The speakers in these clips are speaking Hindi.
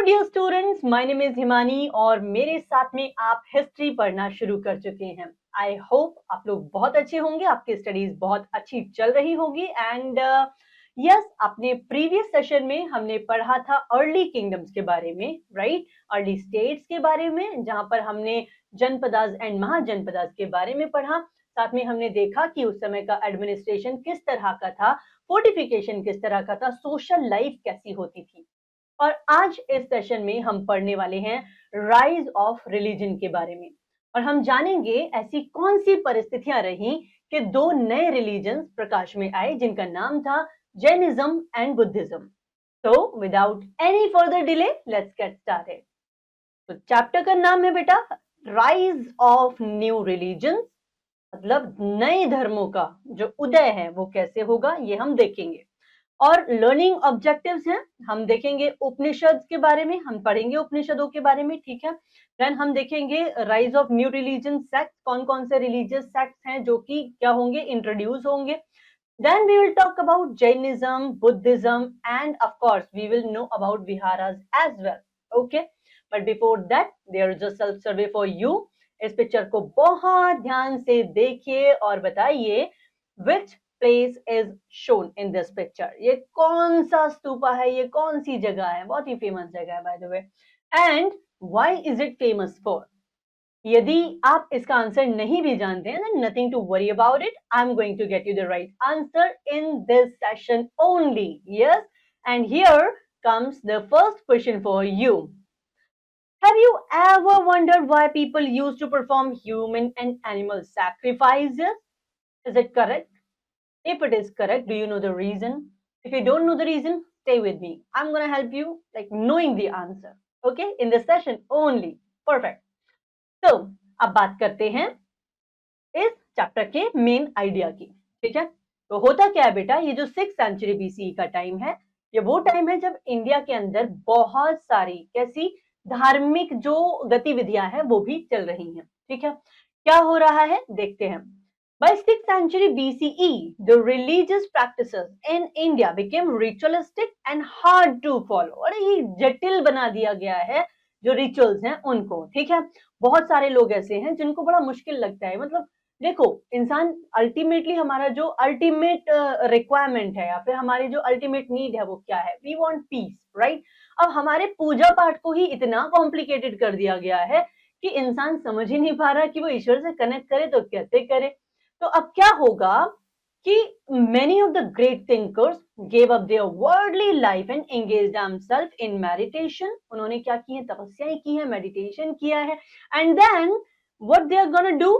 Dear students, my name is Himani और मेरे साथ में आप हिस्ट्री पढ़ना शुरू कर चुके हैं। आई होप आप लोग बहुत अच्छे होंगे, आपकी स्टडीज बहुत अच्छी चल रही होगी। एंड यस, आपने प्रीवियस सेशन में हमने पढ़ा था अर्ली किंगडम्स के बारे में, राइट? अर्ली स्टेट्स के बारे में, जहां पर हमने जनपदास एंड महाजनपदास के बारे में पढ़ा। साथ में हमने देखा कि उस समय का एडमिनिस्ट्रेशन किस तरह का था, फोर्टिफिकेशन किस तरह का था, सोशल लाइफ कैसी होती थी। और आज इस सेशन में हम पढ़ने वाले हैं राइज ऑफ रिलीजन के बारे में, और हम जानेंगे ऐसी कौन सी परिस्थितियां रही कि दो नए रिलीजन प्रकाश में आए जिनका नाम था जैनिज्म एंड बुद्धिज्म। तो without any further delay let's get started. तो चैप्टर का नाम है बेटा राइज ऑफ न्यू रिलीजन, मतलब नए धर्मों का जो उदय है वो कैसे होगा, ये हम देखेंगे। और लर्निंग ऑब्जेक्टिव्स हैं, हम देखेंगे उपनिषद के बारे में, हम पढ़ेंगे उपनिषदों के बारे में, ठीक है। देन हम देखेंगे rise of new religion sect, कौन कौन से रिलीजियस सेक्ट्स हैं जो कि क्या होंगे, इंट्रोड्यूस होंगे। Then we will talk about Jainism, Buddhism and of course we will know about viharas as well, okay. But before that there is a self survey for you. इस पिक्चर को बहुत ध्यान से देखिए और बताइए विच place is shown in this picture। ये कौन सा स्तूपा है, ये कौन सी जगह है, बहुत ही फेमस जगह है by the way. And why is it famous for? यदि आप इसका आंसर नहीं भी जानते हैं, then nothing to worry about it. I'm going to get you the right answer in this session only. Yes, and here comes the first question for you. Have you ever wondered why people used to perform human and animal sacrifices? Is it correct? If it is correct, do you know the reason? If you don't know the reason, stay with me. I'm going to help you like knowing the answer. Okay? In this session only. Perfect. So, अब बात करते हैं इस चैप्टर के मेन आइडिया की, ठीक है। तो होता क्या है बेटा, ये जो 6th सेंचुरी बीसी का टाइम है, ये वो टाइम है जब इंडिया के अंदर बहुत सारी कैसी धार्मिक जो गतिविधियां हैं वो भी चल रही हैं, ठीक है। क्या हो रहा है देखते हैं। By 6th century BCE, the religious practices in India became ritualistic and hard to follow। और ये जटिल बना दिया गया है जो रिचुअल्स हैं उनको, ठीक है। बहुत सारे लोग ऐसे हैं जिनको बड़ा मुश्किल लगता है। मतलब देखो, इंसान अल्टीमेटली हमारा जो अल्टीमेट रिक्वायरमेंट है या फिर हमारी जो अल्टीमेट नीड है वो क्या है, वी वांट पीस, राइट। अब हमारे पूजा पाठ को ही इतना कॉम्प्लिकेटेड कर दिया गया है कि इंसान समझ ही नहीं पा रहा कि वो ईश्वर से कनेक्ट करे तो कैसे करे। तो अब क्या होगा कि many of the great thinkers gave up their worldly life and engaged themselves in meditation। उन्होंने क्या की है, तपस्याएं की है, मेडिटेशन किया है। and then what they are gonna do,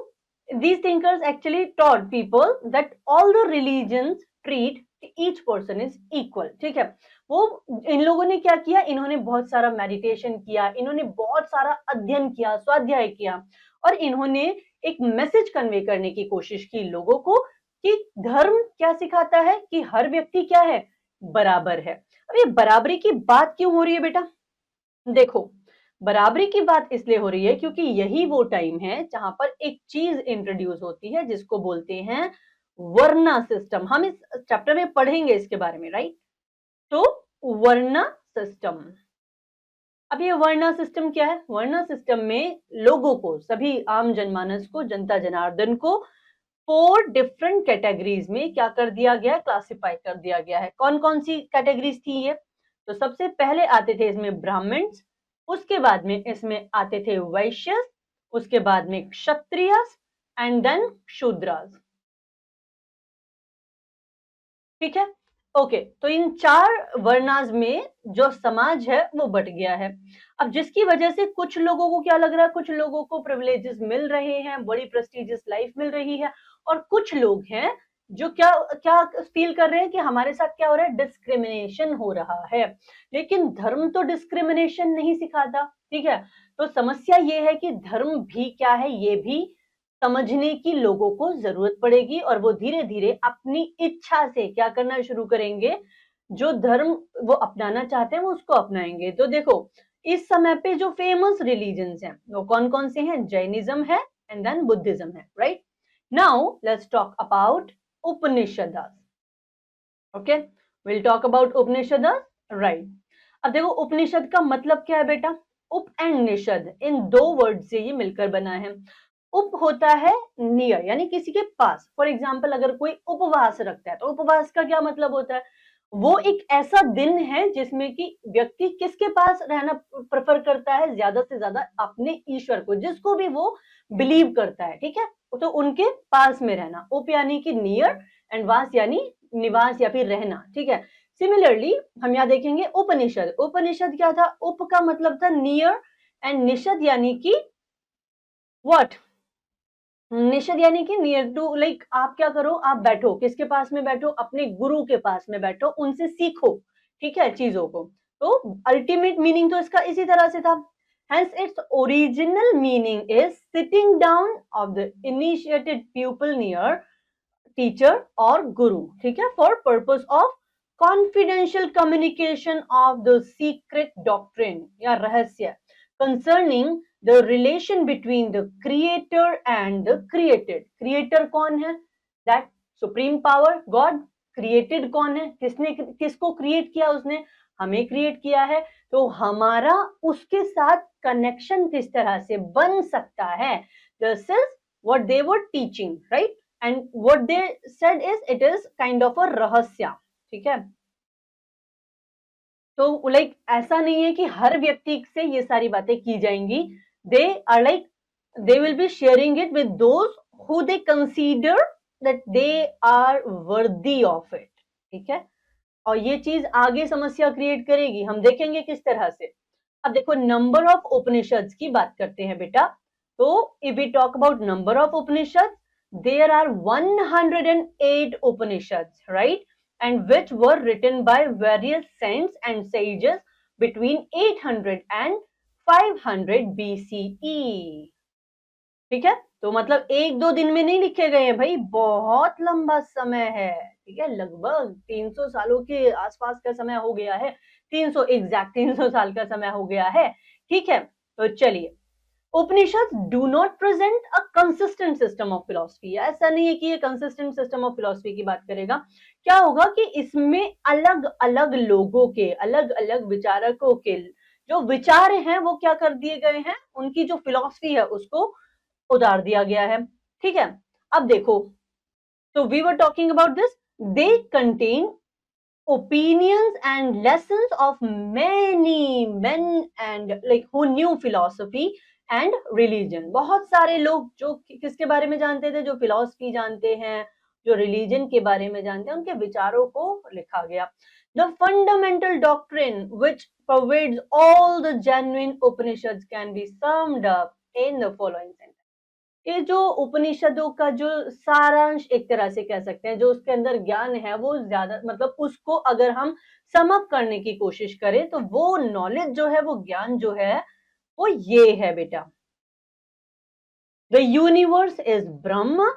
these thinkers actually taught people that all the religions treat each person is equal, ठीक है। वो इन लोगों ने क्या किया, इन्होंने बहुत सारा मेडिटेशन किया, इन्होंने बहुत सारा अध्ययन किया, स्वाध्याय किया, और इन्होंने एक मैसेज कन्वे करने की कोशिश की लोगों को कि धर्म क्या सिखाता है कि हर व्यक्ति क्या है, बराबर है। अब ये बराबरी की बात क्यों हो रही है बेटा? देखो, बराबरी की बात इसलिए हो रही है क्योंकि यही वो टाइम है जहां पर एक चीज इंट्रोड्यूस होती है जिसको बोलते हैं वर्ना सिस्टम। हम इस चैप्टर में पढ़ेंगे इसके बारे में, राइट। तो वर्ना सिस्टम, अब ये वर्ना सिस्टम क्या है? वर्ना सिस्टम में लोगों को, सभी आम जनमानस को, जनता जनार्दन को 4 डिफरेंट कैटेगरीज में क्या कर दिया गया, क्लासिफाई कर दिया गया है। कौन कौन सी कैटेगरीज थी ये? तो सबसे पहले आते थे इसमें ब्राह्मण्स, उसके बाद में इसमें आते थे वैश्यस, उसके बाद में क्षत्रियस एंड देन शूद्रास, ठीक है। ओके, तो इन 4 वर्णास में जो समाज है वो बट गया है। अब जिसकी वजह से कुछ लोगों को क्या लग रहा है, कुछ लोगों को प्रिविलेजेस मिल रहे हैं, बड़ी प्रेस्टिजियस लाइफ मिल रही है, और कुछ लोग हैं जो क्या क्या फील कर रहे हैं कि हमारे साथ क्या हो रहा है, डिस्क्रिमिनेशन हो रहा है। लेकिन धर्म तो डिस्क्रिमिनेशन नहीं सिखाता, ठीक है। तो समस्या ये है कि धर्म भी क्या है, ये भी समझने की लोगों को जरूरत पड़ेगी, और वो धीरे धीरे अपनी इच्छा से क्या करना शुरू करेंगे, जो धर्म वो अपनाना चाहते हैं वो उसको अपनाएंगे। तो देखो, इस समय पे जो फेमस रिलीजन्स हैं वो कौन कौन से हैं? जैनिज्म है एंड देन बुद्धिज्म है, right. Now let's talk about Upanishads. Okay, will talk about Upanishads, right. अब देखो उपनिषद का मतलब क्या है बेटा, उप एंड निषद, इन दो वर्ड से ये मिलकर बना है। उप होता है नियर, यानी किसी के पास। फॉर एग्जाम्पल अगर कोई उपवास रखता है तो उपवास का क्या मतलब होता है, वो एक ऐसा दिन है जिसमें कि व्यक्ति किसके पास रहना प्रेफर करता है, ज्यादा से ज्यादा अपने ईश्वर को, जिसको भी वो बिलीव करता है, ठीक है, तो उनके पास में रहना। उप यानी कि नियर एंड वास यानी निवास या फिर रहना, ठीक है। सिमिलरली हम यहाँ देखेंगे उपनिषद। उपनिषद क्या था, उप का मतलब था नियर एंड निषद यानी कि व्हाट, निषद यानी कि नियर टू, लाइक आप क्या करो, आप बैठो, किसके पास में बैठो, अपने गुरु के पास में बैठो, उनसे सीखो, ठीक है, चीजों को। तो अल्टीमेट मीनिंग तो इसका इसी तरह से था। Hence its original meaning is sitting down of the initiated pupil near teacher or guru, ठीक है, for purpose of confidential communication of the secret doctrine या रहस्य concerning the relation between the creator and the created। creator कौन है, that supreme power God। created कौन है, किसने किसको क्रिएट किया, उसने हमें क्रिएट किया है। तो हमारा उसके साथ कनेक्शन किस तरह से बन सकता है, this is what they were teaching, right. And what they said is it is kind of a रहस्य, ठीक है। तो लाइक ऐसा नहीं है कि हर व्यक्ति से ये सारी बातें की जाएंगी, they are like they will be sharing it with those who they consider that they are worthy of it, ठीक है। और ये चीज आगे समस्या क्रिएट करेगी, हम देखेंगे किस तरह से। अब देखो नंबर ऑफ उपनिषद की बात करते हैं बेटा। तो if we talk about number of Upanishad, there are 108 Upanishad, right, and which were written by various saints and sages between 800 and 500 BCE, ठीक है। तो मतलब एक दो दिन में नहीं लिखे गए हैं भाई, बहुत लंबा समय है, ठीक है, लगभग 300 सालों के आसपास का समय हो गया है, 300 एग्जैक्ट 300 साल का समय हो गया है, ठीक है। तो चलिए, Upanishad do not present a consistent system of philosophy. ऐसा नहीं है कि ये कंसिस्टेंट सिस्टम ऑफ फिलॉसफी की बात करेगा। क्या होगा कि इसमें अलग अलग लोगों के, अलग अलग विचारकों के जो विचार हैं वो क्या कर दिए गए हैं, उनकी जो फिलॉसफी है उसको उतार दिया गया है, ठीक है। अब देखो, तो we were talking about this, they contain opinions and lessons of many men and like who knew philosophy and religion। बहुत सारे लोग जो किसके बारे में जानते थे, जो फिलॉसफी जानते हैं, जो रिलीजन के बारे में जानते हैं, उनके विचारों को लिखा गया। The fundamental doctrine which pervades all the genuine Upanishads can be summed up in the following sentence। ये जो उपनिषदों का जो सारांश एक तरह से कह सकते हैं, जो उसके अंदर ज्ञान है वो ज्यादा, मतलब उसको अगर हम सम अप करने की कोशिश करें तो वो नॉलेज जो है, वो ज्ञान जो है, वो ये है बेटा। The universe is Brahma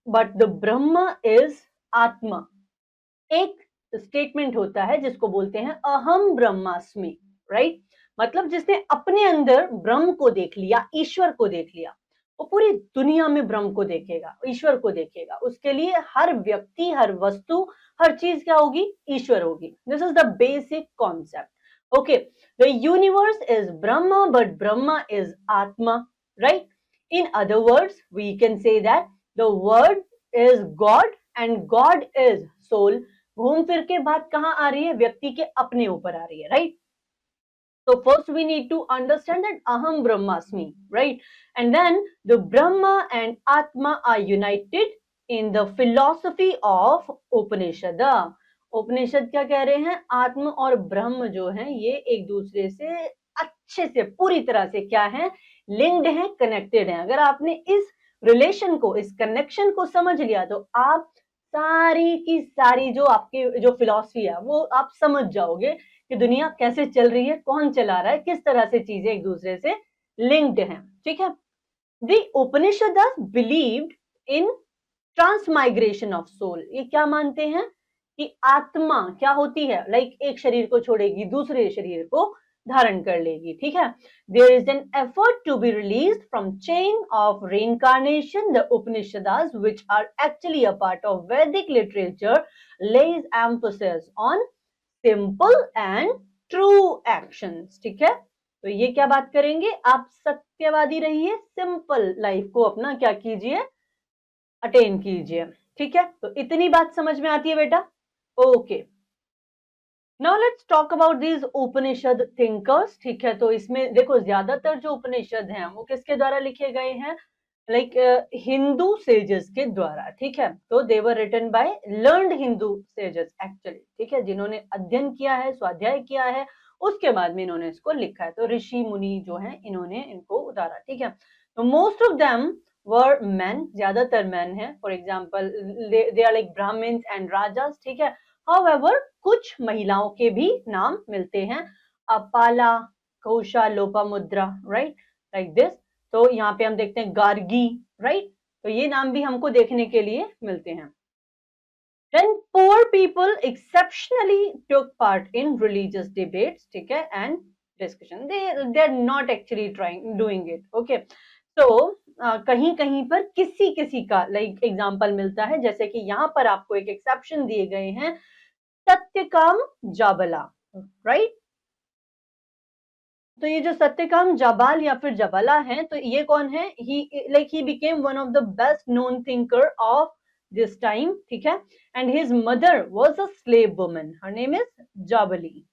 but the Brahma is आत्मा। एक स्टेटमेंट होता है जिसको बोलते हैं अहम ब्रह्मास्मि, राइट। मतलब जिसने अपने अंदर ब्रह्म को देख लिया, ईश्वर को देख लिया, वो पूरी दुनिया में ब्रह्म को देखेगा, ईश्वर को देखेगा। उसके लिए हर व्यक्ति, हर वस्तु, हर चीज क्या होगी, ईश्वर होगी। This is the basic concept, okay. The universe is Brahma but Brahma is atma, right. In other words we can say that the word is God and God is soul. घूम फिर के बात कहां आ रही है, व्यक्ति के अपने ऊपर आ रही है, right. So first we need to understand that Aham Brahmasmi, right? And then the Brahma and Atma are united in the philosophy of Upanishad। उपनिषद क्या कह रहे हैं, आत्म और ब्रह्म जो हैं ये एक दूसरे से अच्छे से, पूरी तरह से क्या है, लिंक्ड हैं, कनेक्टेड हैं। अगर आपने इस रिलेशन को, इस कनेक्शन को समझ लिया तो आप सारी की सारी जो आपकी जो फिलॉसफी है वो आप समझ जाओगे कि दुनिया कैसे चल रही है, कौन चला रहा है, किस तरह से चीजें एक दूसरे से लिंक्ड हैं, ठीक है। The Upanishads believed in transmigration of soul. ये क्या मानते हैं कि आत्मा क्या होती है, लाइक एक शरीर को छोड़ेगी, दूसरे शरीर को धारण कर लेगी, ठीक है। There is an effort to be released from chain of reincarnation। The Upanishads which are actually a part of Vedic literature lays emphasis on simple and true actions, ठीक है। तो ये क्या बात करेंगे, आप सत्यवादी रहिए, सिंपल लाइफ को अपना क्या कीजिए, अटेन कीजिए, ठीक है। तो इतनी बात समझ में आती है बेटा, okay. Now let's talk about these Upanishad thinkers, ठीक है। तो इसमें देखो ज्यादातर जो उपनिषद हैं वो किसके द्वारा लिखे गए हैं, लाइक हिंदू सेजेस के द्वारा, ठीक है। तो they were written by learned Hindu sages actually, ठीक है, जिन्होंने अध्ययन किया है, स्वाध्याय किया है, उसके बाद में इन्होंने इसको लिखा है। तो ऋषि मुनि जो है इन्होंने इनको उतारा, ठीक है। तो most of them were man, ज्यादातर मैन है। For example they are like Brahmans and rajas, ठीक है। हाउएवर कुछ महिलाओं के भी नाम मिलते हैं, Apala, Kausha, Lopamudra, right, like this. तो यहाँ पे हम देखते हैं गार्गी, राइट। तो ये नाम भी हमको देखने के लिए मिलते हैं। Then poor people exceptionally took part in religious debates, ठीक है, and discussion. They are not actually doing it, okay. So कहीं कहीं पर किसी किसी का लाइक एग्जाम्पल मिलता है, जैसे कि यहाँ पर आपको एक एक्सेप्शन दिए गए हैं, सत्यकाम जाबाला, राइट। तो ये जो सत्यकाम जाबाल या फिर जबाला है, तो ये कौन है, he became one of the best known thinker of this time, ठीक है। And his mother was a slave woman, her name is Jabali,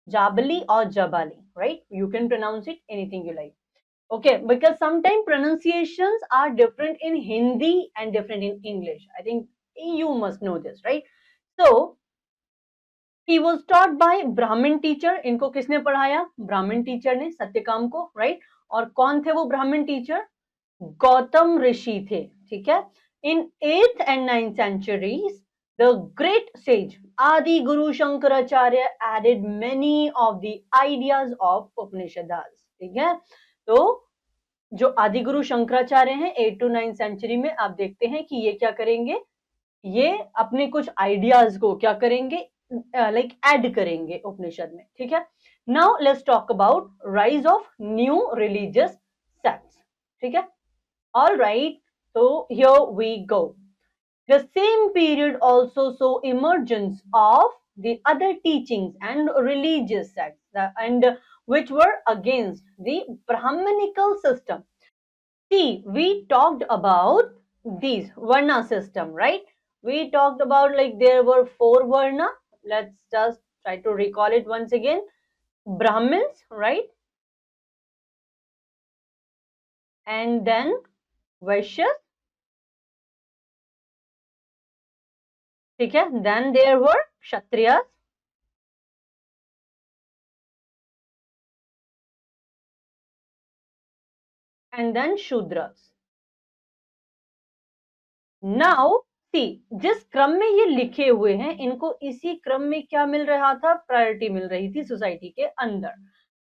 Jabali और Jabali, right, you can pronounce it anything you like, okay, because sometimes pronunciations are different in Hindi and different in English. I think you must know this, right? So he was taught by Brahmin teacher. इनको किसने पढ़ाया, ब्राह्मण टीचर ने सत्यकाम को, राइट। और कौन थे वो ब्राह्मण टीचर, गौतम ऋषि थे, ठीक है। इन 8th and 9th centuries the great sage Adi Guru Shankaracharya added many of the ideas of Upanishads, ठीक है। तो जो आदि गुरु शंकराचार्य हैं 8 to 9 सेंचुरी में, आप देखते हैं कि ये क्या करेंगे, ये अपने कुछ आइडियाज को क्या करेंगे, लाइक ऐड करेंगे उपनिषद में, ठीक है। Now let's talk about rise of new religious sects, ठीक है। ऑल राइट, तो here we go. The same period also saw emergence of the other teachings and religious sects, and which were against the Brahmanical system. See, we talked about these Varna system, right? We talked about like there were 4 Varna. Let's just try to recall it once again. Brahmins, right? And then Vaishyas. Okay, then there were Kshatriyas. And then Shudras. Now, see, जिस क्रम में ये लिखे हुए हैं, इनको इसी क्रम में क्या मिल रहा था, प्रायोरिटी मिल रही थी सोसाइटी के अंदर।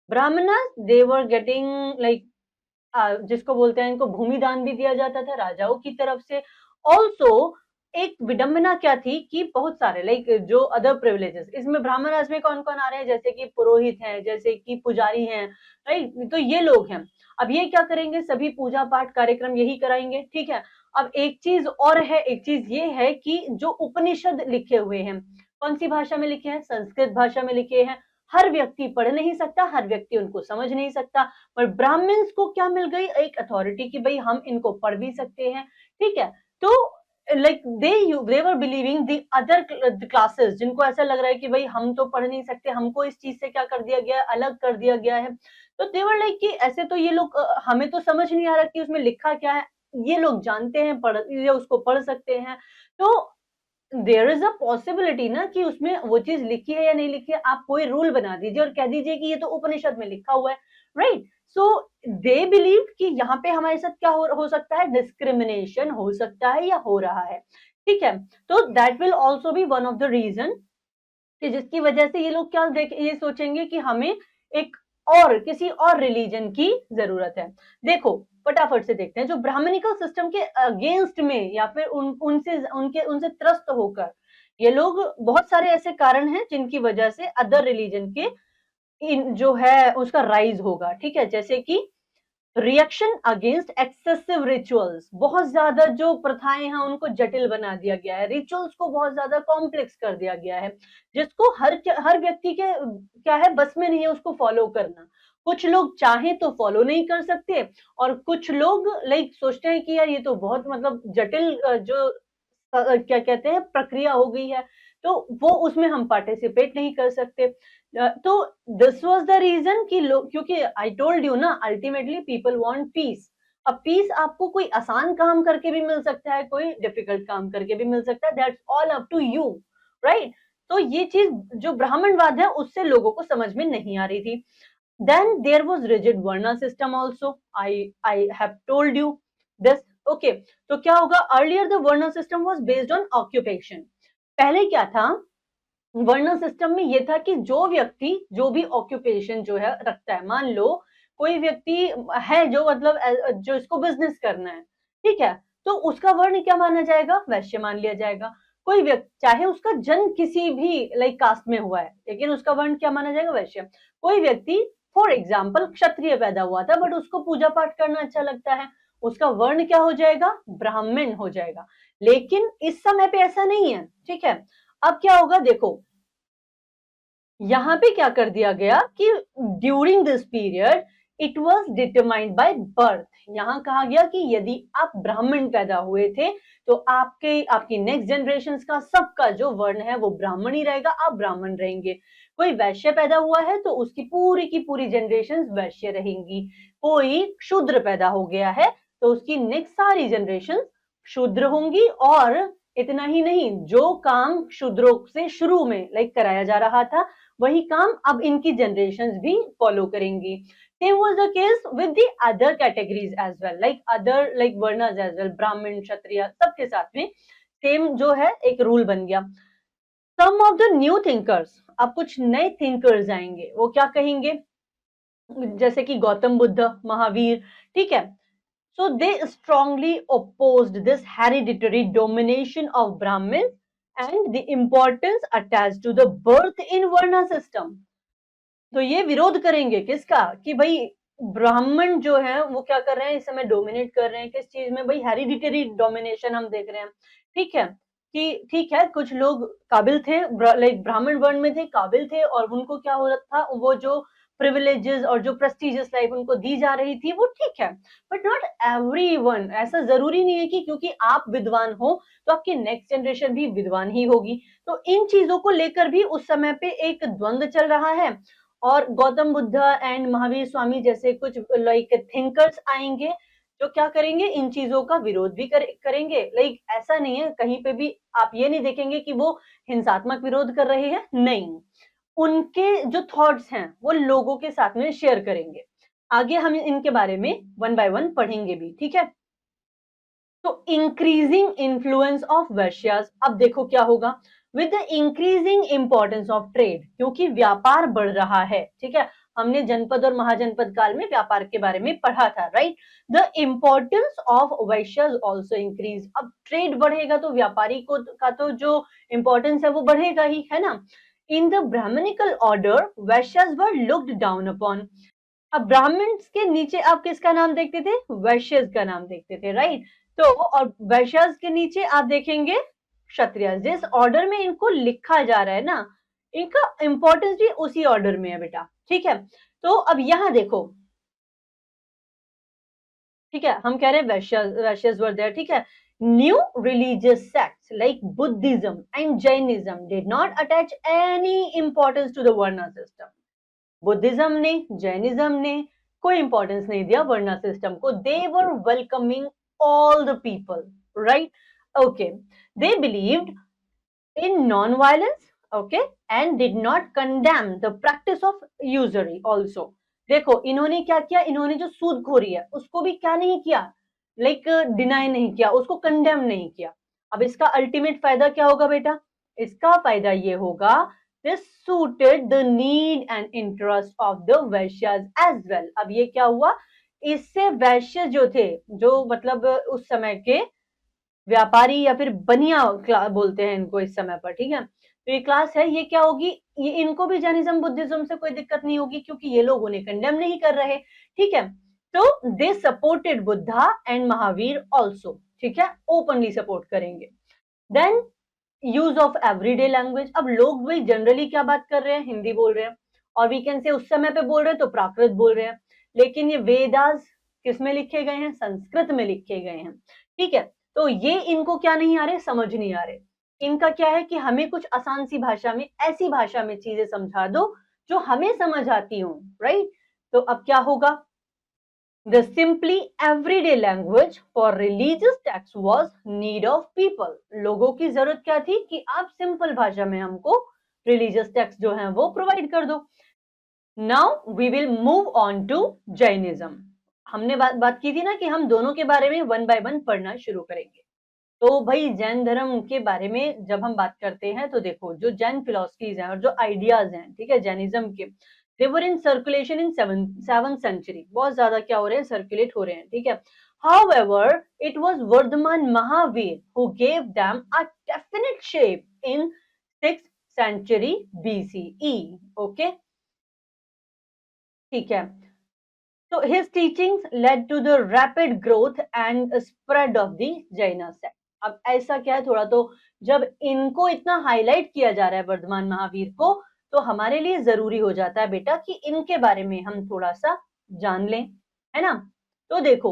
ब्राह्मणस, दे वर गेटिंग लाइक जिसको बोलते हैं, इनको भूमि दान भी दिया जाता था राजाओं की तरफ से। ऑल्सो एक विडंबना क्या थी कि बहुत सारे लाइक जो अदर प्रिविलेजेस, इसमें ब्राह्मण राज में कौन कौन आ रहे हैं, जैसे कि पुरोहित हैं, जैसे कि पुजारी हैं, राइट। तो ये लोग हैं। अब ये क्या करेंगे, सभी पूजा पाठ कार्यक्रम यही कराएंगे, ठीक है। अब एक चीज और है, एक चीज ये है कि जो उपनिषद लिखे हुए हैं, कौन सी भाषा में लिखे हैं, संस्कृत भाषा में लिखे हैं। हर व्यक्ति पढ़ नहीं सकता, हर व्यक्ति उनको समझ नहीं सकता, पर ब्राह्मण्स को क्या मिल गई, एक अथॉरिटी कि भाई हम इनको पढ़ भी सकते हैं, ठीक है। तो like they were believing the other classes, जिनको ऐसा लग रहा है कि भाई हम तो पढ़ नहीं सकते, हमको इस चीज से क्या कर दिया गया है, अलग कर दिया गया है। तो दे वर लाइक कि ऐसे तो ये लोग हमें तो समझ नहीं आ रहा कि उसमें लिखा क्या है, ये लोग जानते हैं, ये उसको पढ़ सकते हैं। तो देयर इज अ पॉसिबिलिटी ना कि उसमें वो चीज लिखी है या नहीं लिखी है, आप कोई रूल बना दीजिए और कह दीजिए कि ये तो उपनिषद में लिखा हुआ है, राइट। सो दे बिलीव कि यहाँ पे हमारे साथ क्या हो सकता है, डिस्क्रिमिनेशन हो सकता है या हो रहा है, ठीक है। तो that will also be one of the reason कि जिसकी वजह से ये लोग क्या ये सोचेंगे कि हमें एक और किसी और रिलीजन की जरूरत है। देखो फटाफट से देखते हैं, जो ब्राह्मणिकल सिस्टम के अगेंस्ट में या फिर उनसे त्रस्त होकर ये लोग, बहुत सारे ऐसे कारण हैं जिनकी वजह से अदर रिलीजन के जो है उसका राइज होगा, ठीक है। जैसे कि रिएक्शन अगेंस्ट एक्सेसिव रिचुअल्स, बहुत ज्यादा जो प्रथाएं हैं उनको जटिल बना दिया गया है, रिचुअल्स को बहुत ज्यादा कॉम्प्लेक्स कर दिया गया है, जिसको हर व्यक्ति के क्या है बस में नहीं है उसको फॉलो करना। कुछ लोग चाहें तो फॉलो नहीं कर सकते, और कुछ लोग लाइक सोचते हैं कि यार ये तो बहुत मतलब जटिल जो क्या कहते हैं प्रक्रिया हो गई है, तो वो उसमें हम पार्टिसिपेट नहीं कर सकते। तो दिस वाज द रीजन कि लोग, क्योंकि आई टोल्ड यू ना, अल्टीमेटली पीपल वांट पीस। अब पीस आपको कोई आसान काम करके भी मिल सकता है, कोई डिफिकल्ट काम करके भी मिल सकता है, that's all up to you, right. तो ये चीज जो ब्राह्मणवाद है उससे लोगों को समझ में नहीं आ रही थी। Then there was rigid Varna system also. I have told you this. Okay, तो क्या होगा, earlier the Varna system was based on occupation. पहले क्या था, वर्ण सिस्टम में ये था कि जो व्यक्ति जो भी ऑक्यूपेशन जो है रखता है, मान लो कोई व्यक्ति है जो मतलब जो इसको बिजनेस करना है, ठीक है, तो उसका वर्ण क्या माना जाएगा, वैश्य मान लिया जाएगा। कोई व्यक्ति चाहे उसका जन्म किसी भी लाइक कास्ट में हुआ है, लेकिन उसका वर्ण क्या माना जाएगा, वैश्य। कोई व्यक्ति फॉर एग्जाम्पल क्षत्रिय पैदा हुआ था बट उसको पूजा पाठ करना अच्छा लगता है, उसका वर्ण क्या हो जाएगा, ब्राह्मण हो जाएगा। लेकिन इस समय पे ऐसा नहीं है, ठीक है। अब क्या होगा देखो, यहां पे क्या कर दिया गया कि during this period it was determined by birth. यहां कहा गया कि यदि आप ब्राह्मण पैदा हुए थे तो आपकी नेक्स्ट जनरेशन का सबका जो वर्ण है वो ब्राह्मण ही रहेगा, आप ब्राह्मण रहेंगे। कोई वैश्य पैदा हुआ है तो उसकी पूरी की पूरी जनरेशन वैश्य रहेंगी। कोई शूद्र पैदा हो गया है तो उसकी नेक्स्ट सारी जनरेशन शूद्र होंगी। और इतना ही नहीं, जो काम शूद्रों से शुरू में लाइक कराया जा रहा था वही काम अब इनकी जनरेशंस भी फॉलो करेंगी। Same was the case with the other categories as well, like other like varnas as well, ब्राह्मण क्षत्रिय सबके साथ में सेम जो है एक रूल बन गया। Some of the new thinkers, अब कुछ नए थिंकर्स आएंगे, वो क्या कहेंगे, जैसे कि गौतम बुद्ध, महावीर, ठीक है। So they strongly opposed this hereditary domination of Brahmins and the importance attached to the birth in Varna system. तो ये विरोध करेंगे किसका, कि भाई ब्राह्मण जो है वो क्या कर रहे हैं इस समय, डोमिनेट कर रहे हैं किस चीज में, भाई हेरिडिटरी डोमिनेशन हम देख रहे हैं, ठीक है। कि ठीक है कुछ लोग काबिल थे, लाइक ब्राह्मण वर्ण में थे, काबिल थे, और उनको क्या हो रहा था, वो जो प्रिविलेजेस और जो प्रेस्टिजियस लाइफ उनको दी जा रही थी वो ठीक है, बट नॉट एवरीवन। ऐसा जरूरी नहीं है कि क्योंकि आप विद्वान हो तो आपकी नेक्स्ट जनरेशन भी विद्वान ही होगी। तो इन चीजों को लेकर भी उस समय पे एक द्वंद्व चल रहा है। और गौतम बुद्ध एंड महावीर स्वामी जैसे कुछ लाइक थिंकर्स आएंगे जो क्या करेंगे, इन चीजों का विरोध भी करेंगे। लाइक ऐसा नहीं है कहीं पे भी आप ये नहीं देखेंगे कि वो हिंसात्मक विरोध कर रहे हैं, नहीं, उनके जो थॉट्स हैं वो लोगों के साथ में शेयर करेंगे। आगे हम इनके बारे में वन बाय वन पढ़ेंगे भी, ठीक है। तो इंक्रीजिंग इन्फ्लुएंस ऑफ वैश्यास, अब देखो क्या होगा, with the increasing importance of trade, क्योंकि व्यापार बढ़ रहा है, ठीक है। हमने जनपद और महाजनपद काल में व्यापार के बारे में पढ़ा था, right. The importance of Vaishyas also increase, अब ट्रेड बढ़ेगा तो व्यापारी को का तो जो इंपॉर्टेंस है वो बढ़ेगा ही, है ना। In the Brahmanical order Vaishyas were looked down upon, अब ब्राह्मण्स के नीचे आप किसका नाम देखते थे, वैश्यस का नाम देखते थे, राइट। तो और वैश्यस के नीचे आप देखेंगे क्षत्रिय, जिस ऑर्डर में इनको लिखा जा रहा है ना, इनका इंपॉर्टेंस भी उसी ऑर्डर में है बेटा, ठीक है। तो अब यहां देखो, ठीक है, हम कह रहे हैं वैश्यस वर देयर, ठीक है। New religious sects like Buddhism and Jainism did not attach any importance to the varna system. Buddhism ने, जैनिज्म ने कोई इंपॉर्टेंस नहीं दिया वर्ण सिस्टम को। They were welcoming all the people, right, okay. They believed in non-violence, okay, and did not condemn the practice of usury also. देखो इन्होंने क्या किया, इन्होंने जो सूदखोरी है उसको भी क्या नहीं किया, लाइक डिनाई नहीं किया, उसको कंडेम नहीं किया। अब इसका अल्टीमेट फायदा क्या होगा बेटा, इसका फायदा ये होगा, this suited the need and interest of the वैश्यास as well। अब ये क्या हुआ, इससे वैश्य जो थे, जो मतलब उस समय के व्यापारी या फिर बनिया बोलते हैं इनको इस समय पर, ठीक है। तो ये क्लास है, ये क्या होगी, ये इनको भी जैनिज्म बुद्धिज्म से कोई दिक्कत नहीं होगी क्योंकि ये लोग उन्हें कंडेम नहीं कर रहे, ठीक है। तो they supported Buddha and Mahavir also, ठीक है, ओपनली सपोर्ट करेंगे। Then use of everyday language, अब लोग भाई जनरली क्या बात कर रहे हैं, हिंदी बोल रहे हैं, और वी कैन से उस समय पे बोल रहे हैं तो प्राकृत बोल रहे हैं, लेकिन ये वेदास किस में लिखे गए हैं, संस्कृत में लिखे गए हैं, ठीक है। तो ये इनको क्या नहीं आ रहे, समझ नहीं आ रहे। इनका क्या है कि हमें कुछ आसान सी भाषा में, ऐसी भाषा में चीजें समझा दो जो हमें समझ आती हो, राइट। तो अब क्या होगा, the simply everyday language for religious text was need of people, लोगों की जरूरत क्या थी कि आप सिंपल भाषा में हमको रिलीजियस टेक्स्ट जो है वो प्रोवाइड कर दो। Now we will move on to Jainism. हमने बात की थी ना कि हम दोनों के बारे में वन बाय वन पढ़ना शुरू करेंगे। तो भाई जैन धर्म के बारे में जब हम बात करते हैं तो देखो जो जैन फिलोसफीज हैं और जो आइडियाज हैं, ठीक है, जैनिज्म के, they were in circulation in seven century, बहुत ज्यादा क्या हो रहे हैं, सर्कुलेट हो रहे हैं, ठीक है। However, it was Vardhaman Mahavir who gave them a definite shape in 6th century BCE. Okay, ठीक है। So his teachings led to the rapid growth and spread of the Jaina sect. अब ऐसा क्या है, थोड़ा तो जब इनको इतना हाईलाइट किया जा रहा है वर्धमान महावीर को, तो हमारे लिए जरूरी हो जाता है बेटा कि इनके बारे में हम थोड़ा सा जान लें, है ना। तो देखो,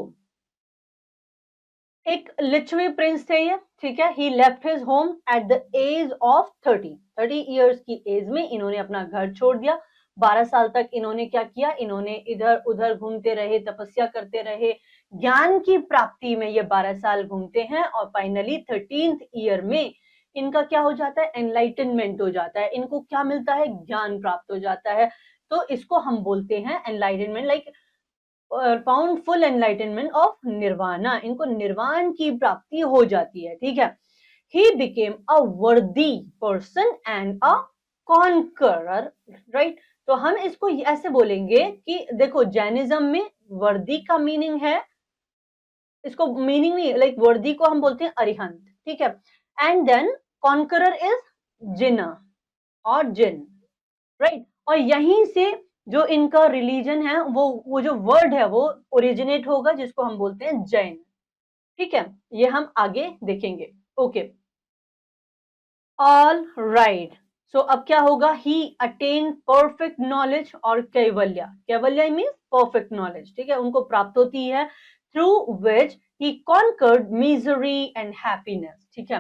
एक लिच्छवी प्रिंस थे ये, ठीक है। He left his home at the age of 30 years की एज में इन्होंने अपना घर छोड़ दिया। 12 साल तक इन्होंने क्या किया, इन्होंने इधर उधर घूमते रहे, तपस्या करते रहे, ज्ञान की प्राप्ति में ये 12 साल घूमते हैं, और फाइनली 13th ईयर में इनका क्या हो जाता है, एनलाइटनमेंट हो जाता है, इनको क्या मिलता है, ज्ञान प्राप्त हो जाता है। तो इसको हम बोलते हैं enlightenment, like found full enlightenment of nirvana, इनको निर्वाण की प्राप्ति हो जाती है, ठीक है। he became a worthy person and a conqueror, right। तो हम इसको ऐसे बोलेंगे कि देखो जैनिज्म में वर्दी का मीनिंग है, इसको मीनिंग नहीं, लाइक वर्दी को हम बोलते हैं अरिहंत, ठीक है। एंड देन कॉन्करर इज जिना और जिन, राइट। और यहीं से जो इनका रिलीजन है वो जो वर्ड है वो ओरिजिनेट होगा, जिसको हम बोलते हैं जैन, ठीक है। ये हम आगे देखेंगे, ओके, ऑल राइट। सो अब क्या होगा, ही अटेन परफेक्ट नॉलेज और कैवल्य, कैवल्य मीन्स परफेक्ट नॉलेज, ठीक है, उनको प्राप्त होती है, through which he conquered misery and happiness, ठीक है।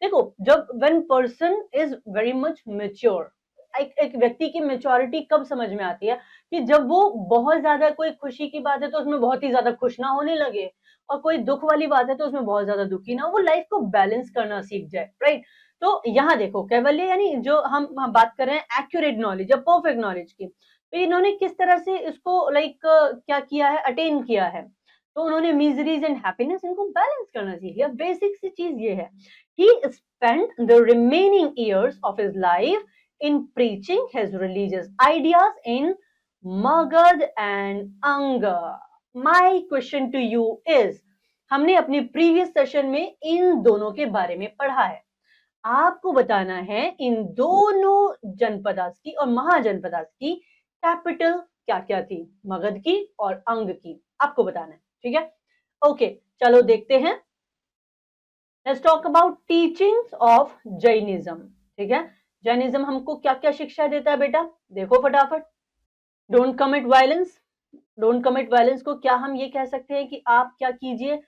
देखो जब when person is very much mature, एक व्यक्ति की मेच्योरिटी कब समझ में आती है, कि जब वो बहुत ज्यादा कोई खुशी की बात है तो उसमें बहुत ही ज्यादा खुश ना होने लगे, और कोई दुख वाली बात है तो उसमें बहुत ज्यादा दुखी ना, वो लाइफ को बैलेंस करना सीख जाए, राइट। तो यहाँ देखो कैवल्य यानी जो हम बात कर रहे हैं एक्यूरेट नॉलेज या परफेक्ट नॉलेज की, तो इन्होंने किस तरह से इसको लाइक क्या किया है, अटेन किया है। तो उन्होंने मिजरीज एंड हैप्पीनेस, इनको बैलेंस करना सीख लिया, बेसिक सी चीज ये है। He spent the remaining years of his life in preaching his religious ideas in Magadha and Anga. My question to you is, हमने अपने प्रीवियस सेशन में इन दोनों के बारे में पढ़ा है, आपको बताना है इन दोनों जनपदास की और महाजनपदास की कैपिटल क्या क्या थी, मगध की और अंग की, आपको बताना है, ठीक है। ओके, चलो देखते हैं। Let's talk about teachings of Jainism, ठीक है। जैनिज्म हमको क्या क्या शिक्षा देता है बेटा, देखो फटाफट। Don't commit violence, don't commit violence को क्या हम ये कह सकते हैं कि आप क्या कीजिए,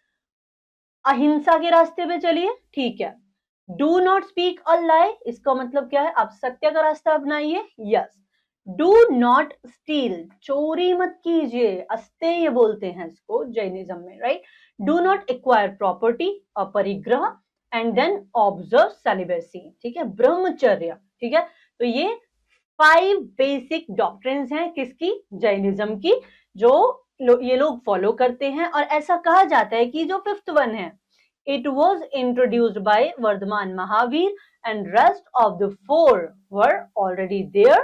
अहिंसा के रास्ते पे चलिए, ठीक है। Do not speak a lie, इसका मतलब क्या है, आप सत्य का रास्ता अपनाइए, यस। डू नॉट स्टील, चोरी मत कीजिए, अस्तेय बोलते हैं इसको जैनिज्म में, right. Do not acquire property, अपरिग्रह, एंड देन ऑब्जर्व सेलिबेसी, ठीक है, ब्रह्मचर्य, ठीक है। तो ये 5 बेसिक डॉक्ट्रिन्स हैं किसकी, जैनिज्म की, जो ये लोग फॉलो करते हैं। और ऐसा कहा जाता है कि जो 5th वन है, it was introduced by Vardhaman Mahavir and rest of the 4 were already there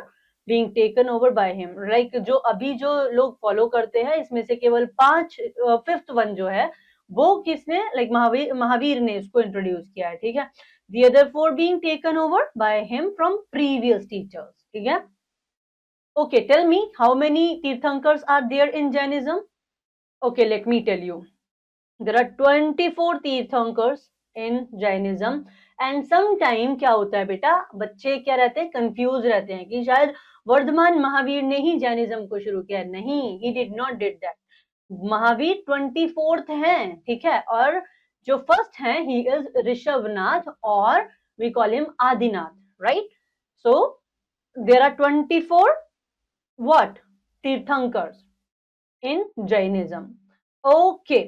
being taken over by him, like जो अभी जो लोग फॉलो करते हैं इसमें से केवल 5 5th वन जो है वो किसने, लाइक महावीर ने इसको इंट्रोड्यूस किया है, ठीक है। the other 4 being taken over by him from previous teachers, ठीक है। okay, tell me how many tirthankaras are there in Jainism, Okay, let me tell you. There are 24 Tirthankaras in Jainism and some time क्या होता है बेटा, बच्चे क्या रहते हैं, कंफ्यूज रहते हैं कि शायद वर्धमान महावीर ने ही जैनिज्म को शुरू किया। नहीं, he did not did that. Mahavir 24th हैं, ठीक है, और जो फर्स्ट हैं ही इज ऋषभनाथ, और we call him Adinath, right. So there are 24 what Tirthankaras in Jainism. Okay,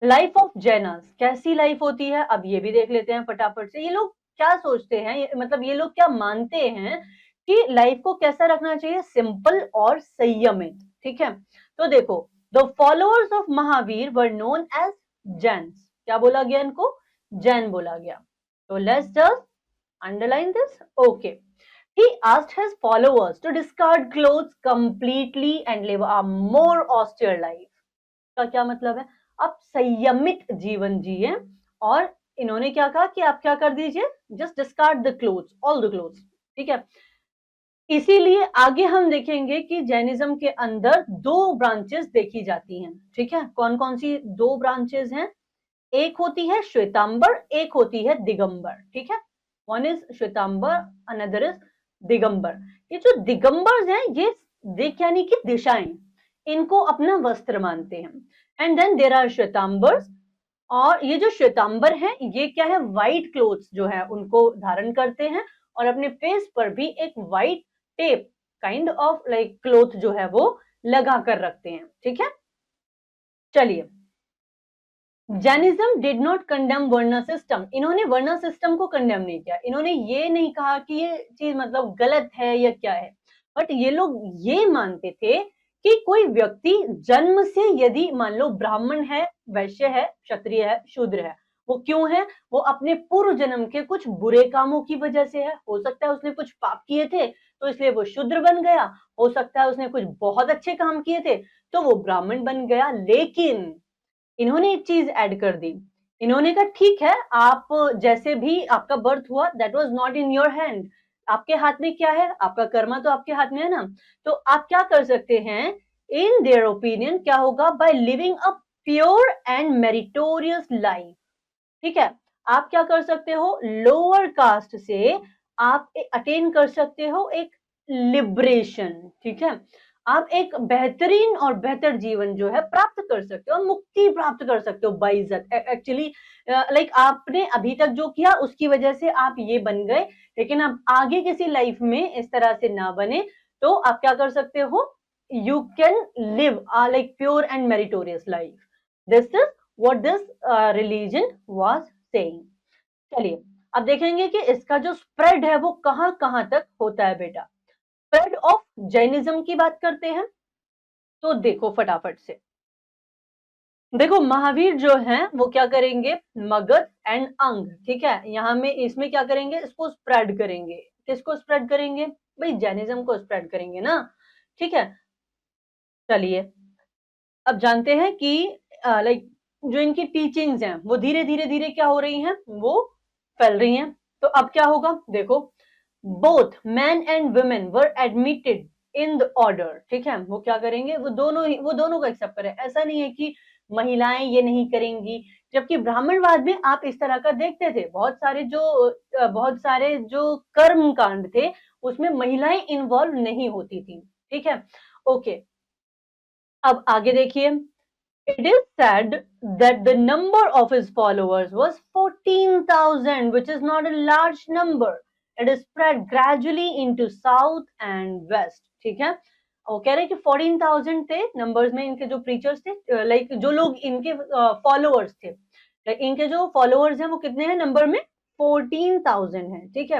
life of Jains, कैसी लाइफ होती है, अब ये भी देख लेते हैं फटाफट से। ये लोग क्या सोचते हैं, मतलब ये लोग क्या मानते हैं कि लाइफ को कैसा रखना चाहिए, सिंपल और संयमित, ठीक है। तो देखो, the followers of Mahavir were known as Jains. क्या बोला गया इनको, जैन बोला गया। तो let's just underline this. Okay, he asked his followers to discard clothes completely and live a more austere life। का क्या मतलब है, आप संयमित जीवन जिए, और इन्होंने क्या कहा कि आप क्या कर दीजिए, just discard the clothes, all the clothes, ठीक है। इसीलिए आगे हम देखेंगे कि जैनिज्म के अंदर दो ब्रांचेस देखी जाती हैं, ठीक है। कौन कौन सी दो ब्रांचेस हैं, एक होती है श्वेतांबर, एक होती है दिगंबर, ठीक है। One is Shwetambar, another is Digambar. ये जो दिगंबर्स हैं, ये दिक यानी कि दिशाएं, इनको अपना वस्त्र मानते हैं। एंड देन देयर आर श्वेतांबर्स, और ये जो श्वेतांबर हैं, ये क्या है, व्हाइट क्लोथ्स जो है उनको धारण करते हैं, और अपने फेस पर भी एक white tape kind of like cloth जो है वो लगा कर रखते हैं, ठीक है। चलिए, जैनिज्म डिड नॉट कंडेम वर्ण सिस्टम। इन्होंने वर्ण सिस्टम को कंडेम नहीं किया, इन्होंने ये नहीं कहा कि ये चीज मतलब गलत है या क्या है, बट ये लोग ये मानते थे कि कोई व्यक्ति जन्म से यदि मान लो ब्राह्मण है, वैश्य है, क्षत्रिय है, शूद्र है, वो क्यों है, वो अपने पूर्व जन्म के कुछ बुरे कामों की वजह से है। हो सकता है उसने कुछ पाप किए थे तो इसलिए वो शूद्र बन गया, हो सकता है उसने कुछ बहुत अच्छे काम किए थे तो वो ब्राह्मण बन गया। लेकिन इन्होंने एक चीज ऐड कर दी, इन्होंने कहा ठीक है, आप जैसे भी आपका बर्थ हुआ, that was not in your hand. आपके हाथ में क्या है, आपका कर्मा तो आपके हाथ में है ना। तो आप क्या कर सकते हैं, इन देयर ओपिनियन क्या होगा, by living a pure and meritorious life, ठीक है। आप क्या कर सकते हो, लोअर कास्ट से आप अटेन कर सकते हो एक लिबरेशन, ठीक है। आप एक बेहतरीन और बेहतर जीवन जो है प्राप्त कर सकते हो, मुक्ति प्राप्त कर सकते हो बाइज्जत। एक्चुअली लाइक आपने अभी तक जो किया उसकी वजह से आप ये बन गए, लेकिन आप आगे किसी लाइफ में इस तरह से ना बने, तो आप क्या कर सकते हो, you can live like pure and meritorious life. This is what this religion was saying. चलिए, अब देखेंगे कि इसका जो स्प्रेड है वो कहां कहां तक होता है बेटा। स्प्रेड ऑफ जैनिज्म की बात करते हैं, तो देखो फटाफट से, देखो महावीर जो हैं वो क्या करेंगे, मगध एंड अंग, ठीक है, यहाँ में इसमें क्या करेंगे, इसको स्प्रेड करेंगे। किसको स्प्रेड करेंगे, भाई जैनिज्म को स्प्रेड करेंगे ना, ठीक है। चलिए, अब जानते हैं कि लाइक जो इनकी टीचिंग्स हैं वो धीरे धीरे धीरे क्या हो रही हैं, वो फैल रही हैं। तो अब क्या होगा, देखो, both man and women were admitted in the order, ठीक है। वो क्या करेंगे, वो दोनों को एक्सेप्ट करें। ऐसा नहीं है कि महिलाएं ये नहीं करेंगी, जबकि ब्राह्मणवाद में आप इस तरह का देखते थे, बहुत सारे जो कर्म कांड थे उसमें महिलाएं इन्वॉल्व नहीं होती थी, ठीक है। ओके, अब आगे देखिए, it is said that the number of his followers was 14,000, which is not a large number. It is spread gradually into south and west, ठीक है। वो कह रहे हैं कि 14,000 थे नंबर्स में इनके जो प्रीचर्स थे, लाइक जो लोग इनके फॉलोअर्स थे, इनके जो फॉलोअर्स हैं वो कितने हैं नंबर में, 14,000 हैं, ठीक है।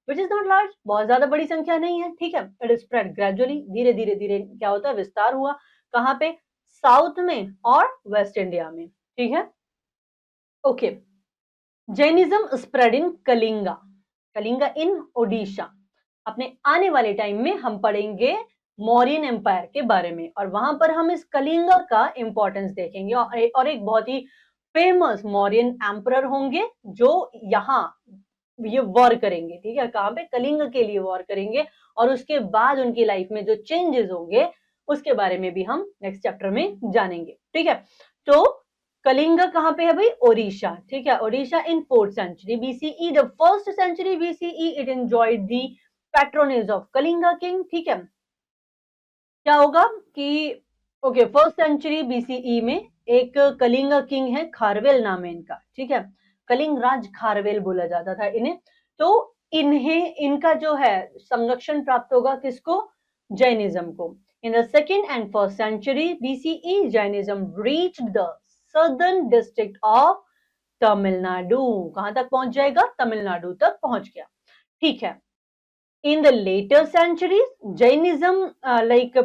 विच इज नॉट लार्ज, बहुत ज्यादा बड़ी संख्या नहीं है, ठीक है। इट इज स्प्रेड ग्रेजुअली, धीरे धीरे धीरे क्या होता है, विस्तार हुआ, कहाँ पे, साउथ में और वेस्ट इंडिया में, ठीक है। Okay, Jainism spread in Kalinga, Kalinga in Odisha. अपने आने वाले टाइम में हम पढ़ेंगे मौर्यन एम्पायर के बारे में, और वहां पर हम इस कलिंगा का इंपॉर्टेंस देखेंगे, और एक बहुत ही फेमस मौर्यन एम्परर होंगे जो यहाँ ये वॉर करेंगे, ठीक है, कहाँ पे, कलिंग के लिए वॉर करेंगे, और उसके बाद उनकी लाइफ में जो चेंजेस होंगे उसके बारे में भी हम नेक्स्ट चैप्टर में जानेंगे, ठीक है। तो कलिंगा कहाँ पे है भाई? ओडिशा, ठीक है। ओडिशा इन 4th century BCE, the 1st century BCE it enjoyed the patronage of Kalinga king, ठीक है। क्या होगा कि ओके 1st century BCE में एक कलिंगा किंग है, खारवेल नाम है इनका, ठीक है। कलिंग राज खारवेल बोला जाता था इन्हें। तो इन्हें इनका जो है संरक्षण प्राप्त होगा किसको? जैनिज्म को। In the 2nd and 1st century BCE Jainism reached the southern district of Tamil Nadu. कहां तक पहुंच जाएगा? तमिलनाडु तक पहुंच गया, ठीक है। In the later centuries, Jainism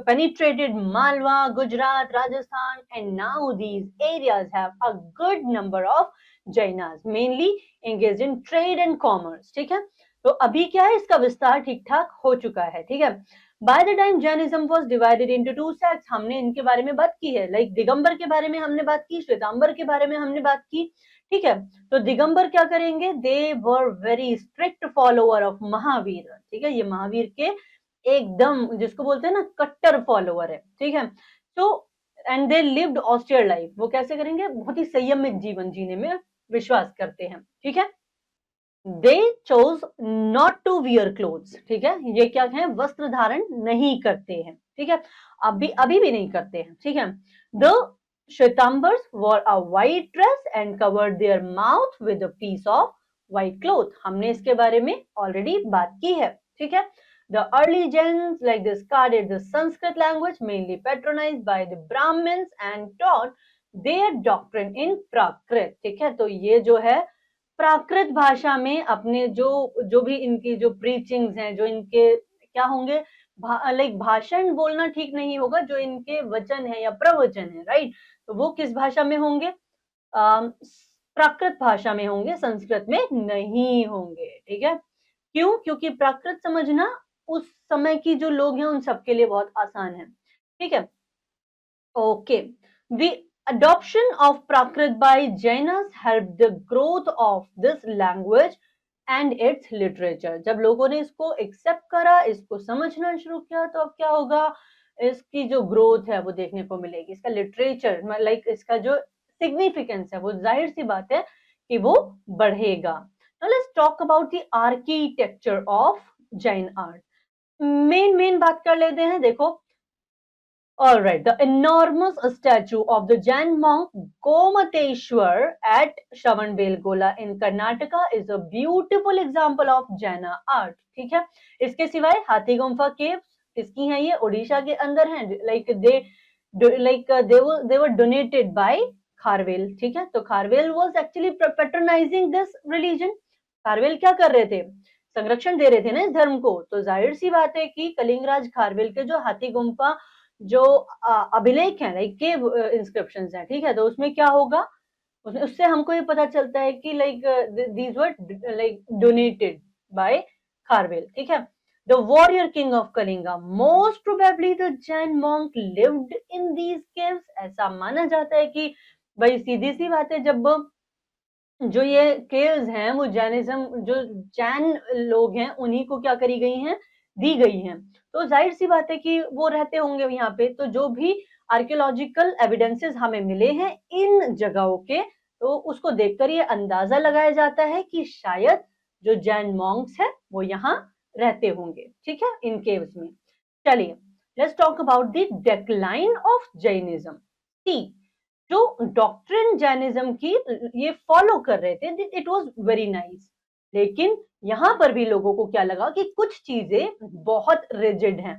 penetrated Malwa, Gujarat, Rajasthan, and now these areas have a good number of Jainas, mainly engaged in trade and commerce. ठीक है, तो अभी क्या है, इसका विस्तार ठीक ठाक हो चुका है, ठीक है। By the time Jainism was divided into 2 sects, हमने इनके बारे में बात की है, लाइक दिगंबर के बारे में हमने बात की, श्वेतांबर के बारे में हमने बात की, ठीक है। तो दिगंबर क्या करेंगे? They were very strict follower of Mahavir, ठीक है। ये महावीर के एकदम जिसको बोलते हैं ना कट्टर फॉलोअर है, ठीक है। तो and they lived austere life, वो कैसे करेंगे? बहुत ही संयमित जीवन जीने में विश्वास करते हैं, ठीक है। They chose not to wear clothes, ठीक है। ये क्या है? वस्त्र धारण नहीं करते हैं, ठीक है। अभी भी नहीं करते हैं, ठीक है। The Shwetambars wore a white dress and covered their mouth with a piece of white cloth. हमने इसके बारे में already बात की है, ठीक है। The early Jains like discarded the Sanskrit language, mainly patronized by the Brahmins, and taught their doctrine in Prakrit, ठीक है। तो ये जो है प्राकृत भाषा में अपने जो भी इनकी जो प्रीचिंग्स हैं, जो इनके क्या होंगे, लाइक भाषण बोलना ठीक नहीं होगा, जो इनके वचन है या प्रवचन है, राइट। तो वो किस भाषा में होंगे? प्राकृत भाषा में होंगे, संस्कृत में नहीं होंगे, ठीक है। क्यों? क्योंकि प्राकृत समझना उस समय की जो लोग हैं उन सबके लिए बहुत आसान है, ठीक है। Okay, the adoption of Prakrit by Jainas helped the growth of this language and its literature. जब लोगों ने इसको एक्सेप्ट करा, इसको समझना शुरू किया, तो अब क्या होगा? इसकी जो ग्रोथ है वो देखने को मिलेगी, इसका लिटरेचर लाइक इसका जो सिग्निफिकेंस है वो जाहिर सी बात है कि वो बढ़ेगा। Now let's talk about the architecture of Jain art. Main बात कर लेते हैं, देखो। All right, the enormous statue of the Jain monk Gomateshwar at Shravanbelgola in Karnataka is a beautiful example of Jaina art. ठीक है, इसके सिवाय हाथी गुम्फा केव्स किसकी हैं? ये ओडिशा के अंदर हैं, they were donated by Kharavela, ठीक है। तो Kharavela was actually patronizing this religion. Kharavela क्या कर रहे थे? संरक्षण दे रहे थे ना इस धर्म को। तो जाहिर सी बात है कि कलिंगराज खारवेल के जो हाथी गुम्फा जो अभिलेख है, लाइक केव इंस्क्रिप्शंस हैं, ठीक है। तो उसमें क्या होगा? उससे हमको ये पता चलता है कि like these were like donated bye Kharavela, ठीक है। The warrior king of Kalinga, most probably the Jain monk lived in these caves. ऐसा माना जाता है कि भाई सीधी सी बात है, जब जो ये केव्स हैं वो जैनिज्म जो जैन लोग हैं उन्हीं को क्या करी गई हैं? दी गई हैं। तो जाहिर सी बात है कि वो रहते होंगे यहाँ पे। तो जो भी आर्कियोलॉजिकल एविडेंसेस हमें मिले हैं इन जगहों के, तो उसको देखकर ये अंदाजा लगाया जाता है कि शायद जो जैन मॉन्क्स है वो यहाँ रहते होंगे, ठीक है, इन केव्स में। चलिए, let's talk about the decline of Jainism. See, जो डॉक्ट्रिन जैनिज्म की ये फॉलो कर रहे थे, इट वाज वेरी नाइस, लेकिन यहां पर भी लोगों को क्या लगा कि कुछ चीजें बहुत रिजिड हैं।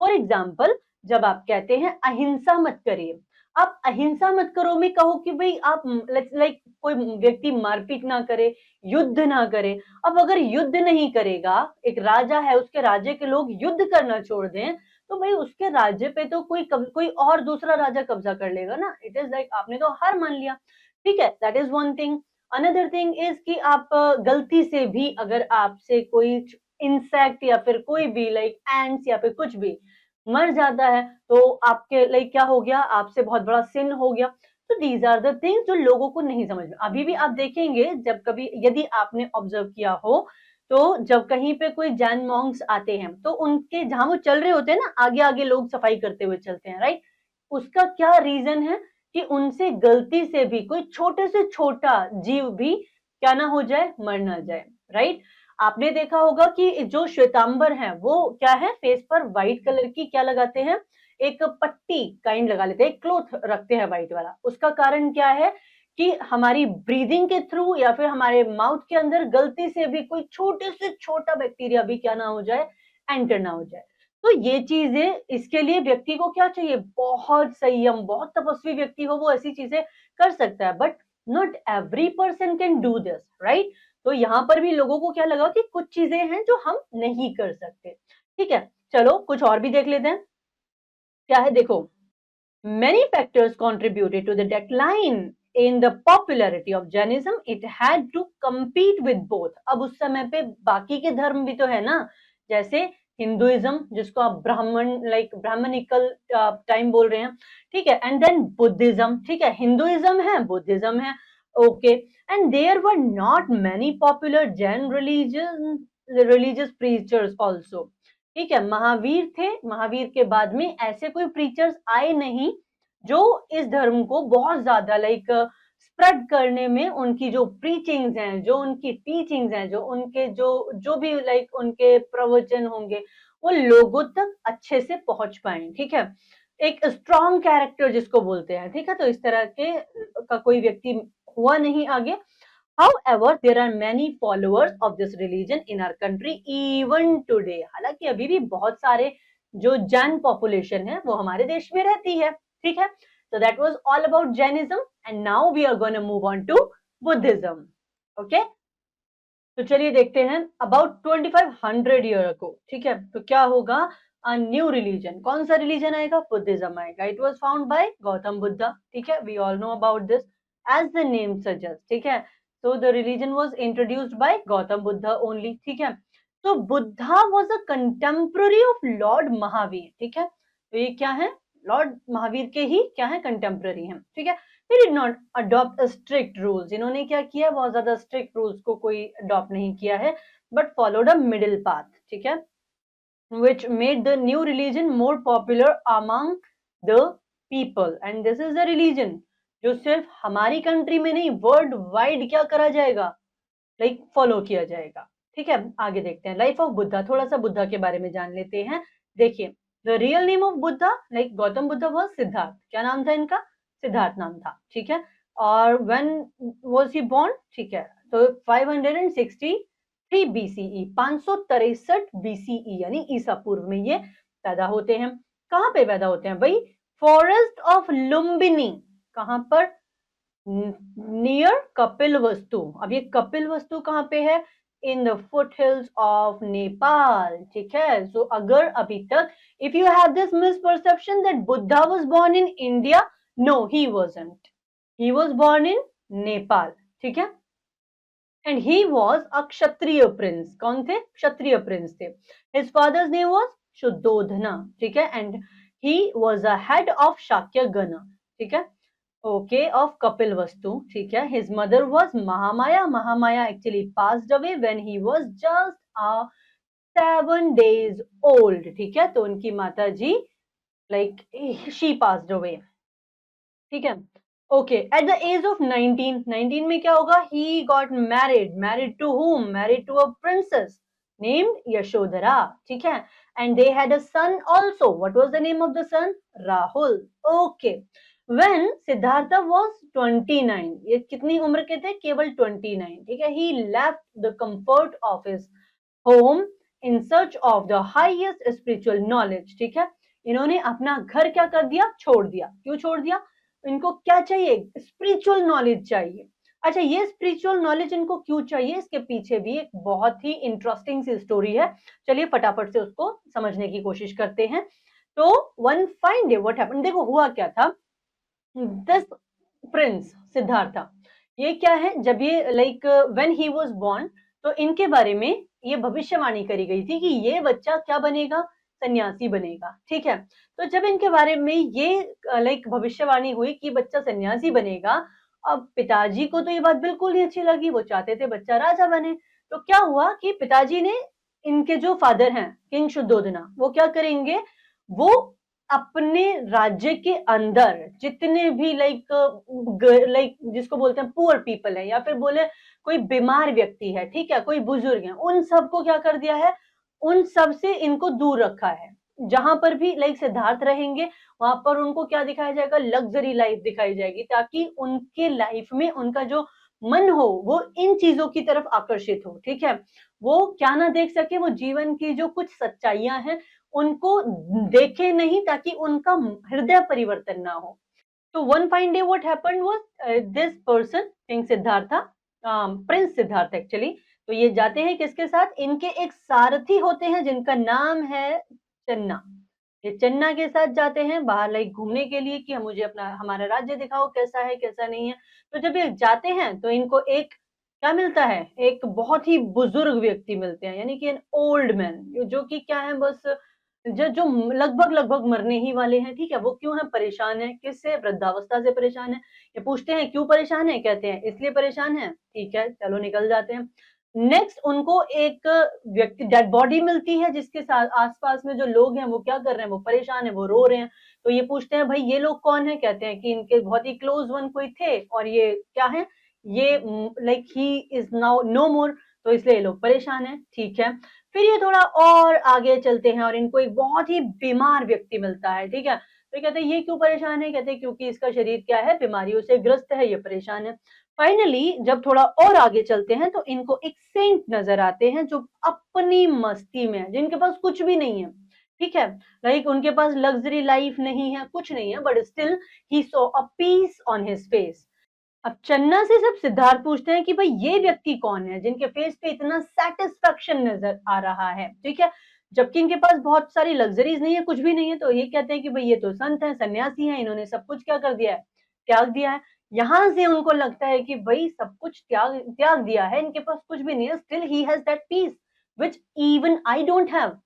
फॉर एग्जाम्पल, जब आप कहते हैं अहिंसा मत करिए, आप अहिंसा मत करो में कहो कि भाई आप लाइक कोई व्यक्ति मारपीट ना करे, युद्ध ना करे। अब अगर युद्ध नहीं करेगा, एक राजा है, उसके राज्य के लोग युद्ध करना छोड़ दें, तो भाई उसके राज्य पे तो कोई और दूसरा राजा कब्जा कर लेगा ना। इट इज लाइक आपने तो हार मान लिया, ठीक है। That is one thing. Another thing is कि आप गलती से भी अगर आपसे कोई इंसेक्ट या फिर कोई भी लाइक एंट्स या फिर कुछ भी मर जाता है, तो आपके लाइक क्या हो गया? आपसे बहुत बड़ा सिन हो गया। तो दीज आर द थिंग्स जो लोगों को नहीं समझ में। अभी भी आप देखेंगे, जब कभी यदि आपने ऑब्जर्व किया हो तो जब कहीं पे कोई जैन मॉन्क्स आते हैं तो उनके जहां वो चल रहे होते हैं ना, आगे आगे लोग सफाई करते हुए चलते हैं, राइट? उसका क्या रीजन है कि उनसे गलती से भी कोई छोटे से छोटा जीव भी क्या ना हो जाए, मर ना जाए, राइट? आपने देखा होगा कि जो श्वेतांबर है वो क्या है, फेस पर व्हाइट कलर की क्या लगाते हैं, एक पट्टी काइंड लगा लेते हैं, एक क्लोथ रखते हैं व्हाइट वाला। उसका कारण क्या है कि हमारी ब्रीदिंग के थ्रू या फिर हमारे माउथ के अंदर गलती से भी कोई छोटे से छोटा बैक्टीरिया भी क्या ना हो जाए, एंटर ना हो जाए। तो ये चीजें, इसके लिए व्यक्ति को क्या चाहिए, बहुत संयम, बहुत तपस्वी व्यक्ति हो वो ऐसी चीजें कर सकता है, but not every person can do this, right? तो यहाँ पर भी लोगों को क्या लगा कि कुछ चीजें हैं जो हम नहीं कर सकते। ठीक है, चलो कुछ और भी देख लेते हैं। क्या है देखो, many factors contributed to the decline in the popularity of Jainism. It had to compete with both. अब उस समय पे बाकी के धर्म भी तो है ना, जैसे हिंदुइज्म जिसको आप ब्राह्मण लाइक ब्राह्मणिकल टाइम बोल रहे हैं, ठीक है, एंड देन बुद्धिज्म, ठीक है, हिंदुइज्म है, बुद्धिज्म है, okay, and there were not many popular Jain religious preachers also, ठीक है, महावीर थे, महावीर के बाद में ऐसे कोई प्रीचर्स आए नहीं जो इस धर्म को बहुत ज्यादा लाइक स्प्रेड करने में, उनकी जो प्रीचिंग्स हैं, जो उनकी टीचिंग्स हैं, जो उनके जो जो भी लाइक उनके प्रवचन होंगे वो लोगों तक अच्छे से पहुंच पाए, ठीक है, एक स्ट्रॉन्ग कैरेक्टर जिसको बोलते हैं, ठीक है, तो इस तरह के का कोई व्यक्ति हुआ नहीं आगे। However, there are many followers of this religion in our country even today. हालांकि अभी भी बहुत सारे जो जैन पॉपुलेशन है वो हमारे देश में रहती है, ठीक है। So that was all about Jainism and now we are going to move on to Buddhism. Okay? तो चलिए देखते हैं अबाउट 2500 ईयर अगो, ठीक है, तो क्या होगा, अ न्यू रिलीजन, कौन सा रिलीजन आएगा, बुद्धिज्म आएगा। It was found by Gautam Buddha, ठीक है, we all know about this as the name suggest, ठीक है, so the religion was introduced by Gautam Buddha only, ठीक है। तो Buddha was a contemporary of Lord Mahavir, ठीक है, तो ये क्या है, लॉर्ड महावीर के ही क्या है, कंटेम्प्ररी है, ठीक है। They did not adopt a strict rules, इन्होंने क्या किया, बहुत ज्यादा स्ट्रिक्ट रूल्स को कोई अडॉप्ट नहीं किया है, but followed a middle path, ठीक है, which made the new religion more popular among the people, and this is the religion जो सिर्फ हमारी कंट्री में नहीं, वर्ल्ड वाइड क्या करा जाएगा, लाइक फॉलो किया जाएगा, ठीक है। आगे देखते हैं लाइफ ऑफ बुद्धा, थोड़ा सा बुद्धा के बारे में जान लेते हैं। देखिए, the real name of Buddha, like Gautam Buddha was Siddharth, क्या नाम था इनका, सिद्धार्थ नाम था, ठीक है। और व्हेन वाज ही बोर्न, ठीक है, तो 563 बीसीई, 563 बीसीई यानी ईसा पूर्व में ये पैदा होते हैं। कहाँ पे पैदा होते हैं भाई, फॉरेस्ट ऑफ लुम्बिनी, कहाँ पर, नियर कपिल वस्तु। अब ये कपिल वस्तु कहाँ पे है, in the foot hills of Nepal, ठीक है। सो अगर अभी तक if you have this misperception that Buddha was born in India, no he wasn't, he was born in Nepal, ठीक है। And he was a Kshatriya prince, कौन थे, क्षत्रिय प्रिंस थे। His father's name was Shuddhodana, ठीक है, and he was a head of Shakya gana, ठीक है, okay, of Kapil Vastu, ठीक है। His mother was Mahamaya. Mahamaya actually passed away when he was just 7 days old, ठीक है, तो उनकी माता जी like she passed away, ठीक है, okay. At the age of 19, 19 में क्या होगा, he got married, married to whom, married to a princess named Yashodhara, ठीक है, and they had a son also. What was the name of the son, Rahul, okay। When Siddhartha was 29, ये कितनी उम्र के थे, केवल 29, ठीक है, he left the comfort of his home in search of the highest spiritual knowledge, ठीक है, इन्होंने अपना घर क्या कर दिया, छोड़ दिया, क्यों छोड़ दिया, इनको क्या चाहिए, स्पिरिचुअल नॉलेज चाहिए। अच्छा, ये स्पिरिचुअल नॉलेज इनको क्यों चाहिए, इसके पीछे भी एक बहुत ही इंटरेस्टिंग सी स्टोरी है, चलिए फटाफट से उसको समझने की कोशिश करते हैं। तो one fine day what happened, देखो हुआ क्या था, दिस प्रिंस सिद्धार्था, ये क्या है, जब ये like when he was born, तो इनके बारे में ये भविष्यवाणी करी गई थी कि ये बच्चा क्या बनेगा, सन्यासी बनेगा, ठीक है। तो जब इनके बारे में ये लाइक भविष्यवाणी हुई कि बच्चा सन्यासी बनेगा, अब पिताजी को तो ये बात बिल्कुल नहीं अच्छी लगी, वो चाहते थे बच्चा राजा बने। तो क्या हुआ कि पिताजी ने, इनके जो फादर हैं किंग शुद्धोधना, वो क्या करेंगे, वो अपने राज्य के अंदर जितने भी लाइक जिसको बोलते हैं पुअर पीपल है, या फिर बोले कोई बीमार व्यक्ति है, ठीक है, कोई बुजुर्ग है, उन सबको क्या कर दिया है, उन सब से इनको दूर रखा है। जहां पर भी लाइक सिद्धार्थ रहेंगे, वहां पर उनको क्या दिखाया जाएगा, लग्जरी लाइफ दिखाई जाएगी, ताकि उनके लाइफ में उनका जो मन हो वो इन चीजों की तरफ आकर्षित हो, ठीक है, वो क्या ना देख सके, वो जीवन की जो कुछ सच्चाइयां हैं उनको देखे नहीं, ताकि उनका हृदय परिवर्तन ना हो। तो one fine day what happened was, this person king Siddhartha, Prince Siddharth actually, तो ये जाते हैं किसके साथ, इनके एक सारथी होते हैं जिनका नाम है चन्ना। ये चन्ना के साथ जाते हैं बाहर लाइक घूमने के लिए, कि मुझे अपना हमारा राज्य दिखाओ कैसा है कैसा नहीं है। तो जब ये जाते हैं तो इनको एक क्या मिलता है, एक बहुत ही बुजुर्ग व्यक्ति मिलते हैं, यानी कि एन ओल्ड मैन, जो कि क्या है, बस जो लगभग लगभग मरने ही वाले हैं, ठीक है, वो क्यों है, परेशान है, किससे, वृद्धावस्था से परेशान है। ये पूछते हैं क्यों परेशान है, कहते हैं इसलिए परेशान है, ठीक है, चलो निकल जाते हैं। नेक्स्ट उनको एक व्यक्ति डेड बॉडी मिलती है, जिसके साथ आसपास में जो लोग हैं वो क्या कर रहे हैं, वो परेशान है, वो रो रहे हैं। तो ये पूछते हैं भाई ये लोग कौन है, कहते हैं कि इनके बहुत ही क्लोज वन कोई थे, और ये क्या है, ये like he is now no more, तो इसलिए ये लोग परेशान है, ठीक है। फिर ये थोड़ा और आगे चलते हैं और इनको एक बहुत ही बीमार व्यक्ति मिलता है, ठीक है। तो कहते हैं ये क्यों परेशान है, कहते हैं क्योंकि इसका शरीर क्या है, बीमारियों से ग्रस्त है, ये परेशान है। फाइनली जब थोड़ा और आगे चलते हैं तो इनको एक सेंट नजर आते हैं, जो अपनी मस्ती में है, जिनके पास कुछ भी नहीं है, ठीक है, लाइक उनके पास लग्जरी लाइफ नहीं है, कुछ नहीं है, but still he saw a peace on his face. अब चन्ना से सब सिद्धार्थ पूछते हैं कि भाई ये व्यक्ति कौन है जिनके फेस पे इतना सेटिस्फेक्शन नजर आ रहा है, ठीक है, जबकि इनके पास बहुत सारी लग्जरीज नहीं है, कुछ भी नहीं है। तो ये कहते हैं कि भाई ये तो संत है, सन्यासी है, इन्होंने सब कुछ क्या कर दिया है, त्याग दिया है। यहां से उनको लगता है कि भाई सब कुछ त्याग त्याग दिया है, इनके पास कुछ भी नहीं है, still he has that peace which even I don't have.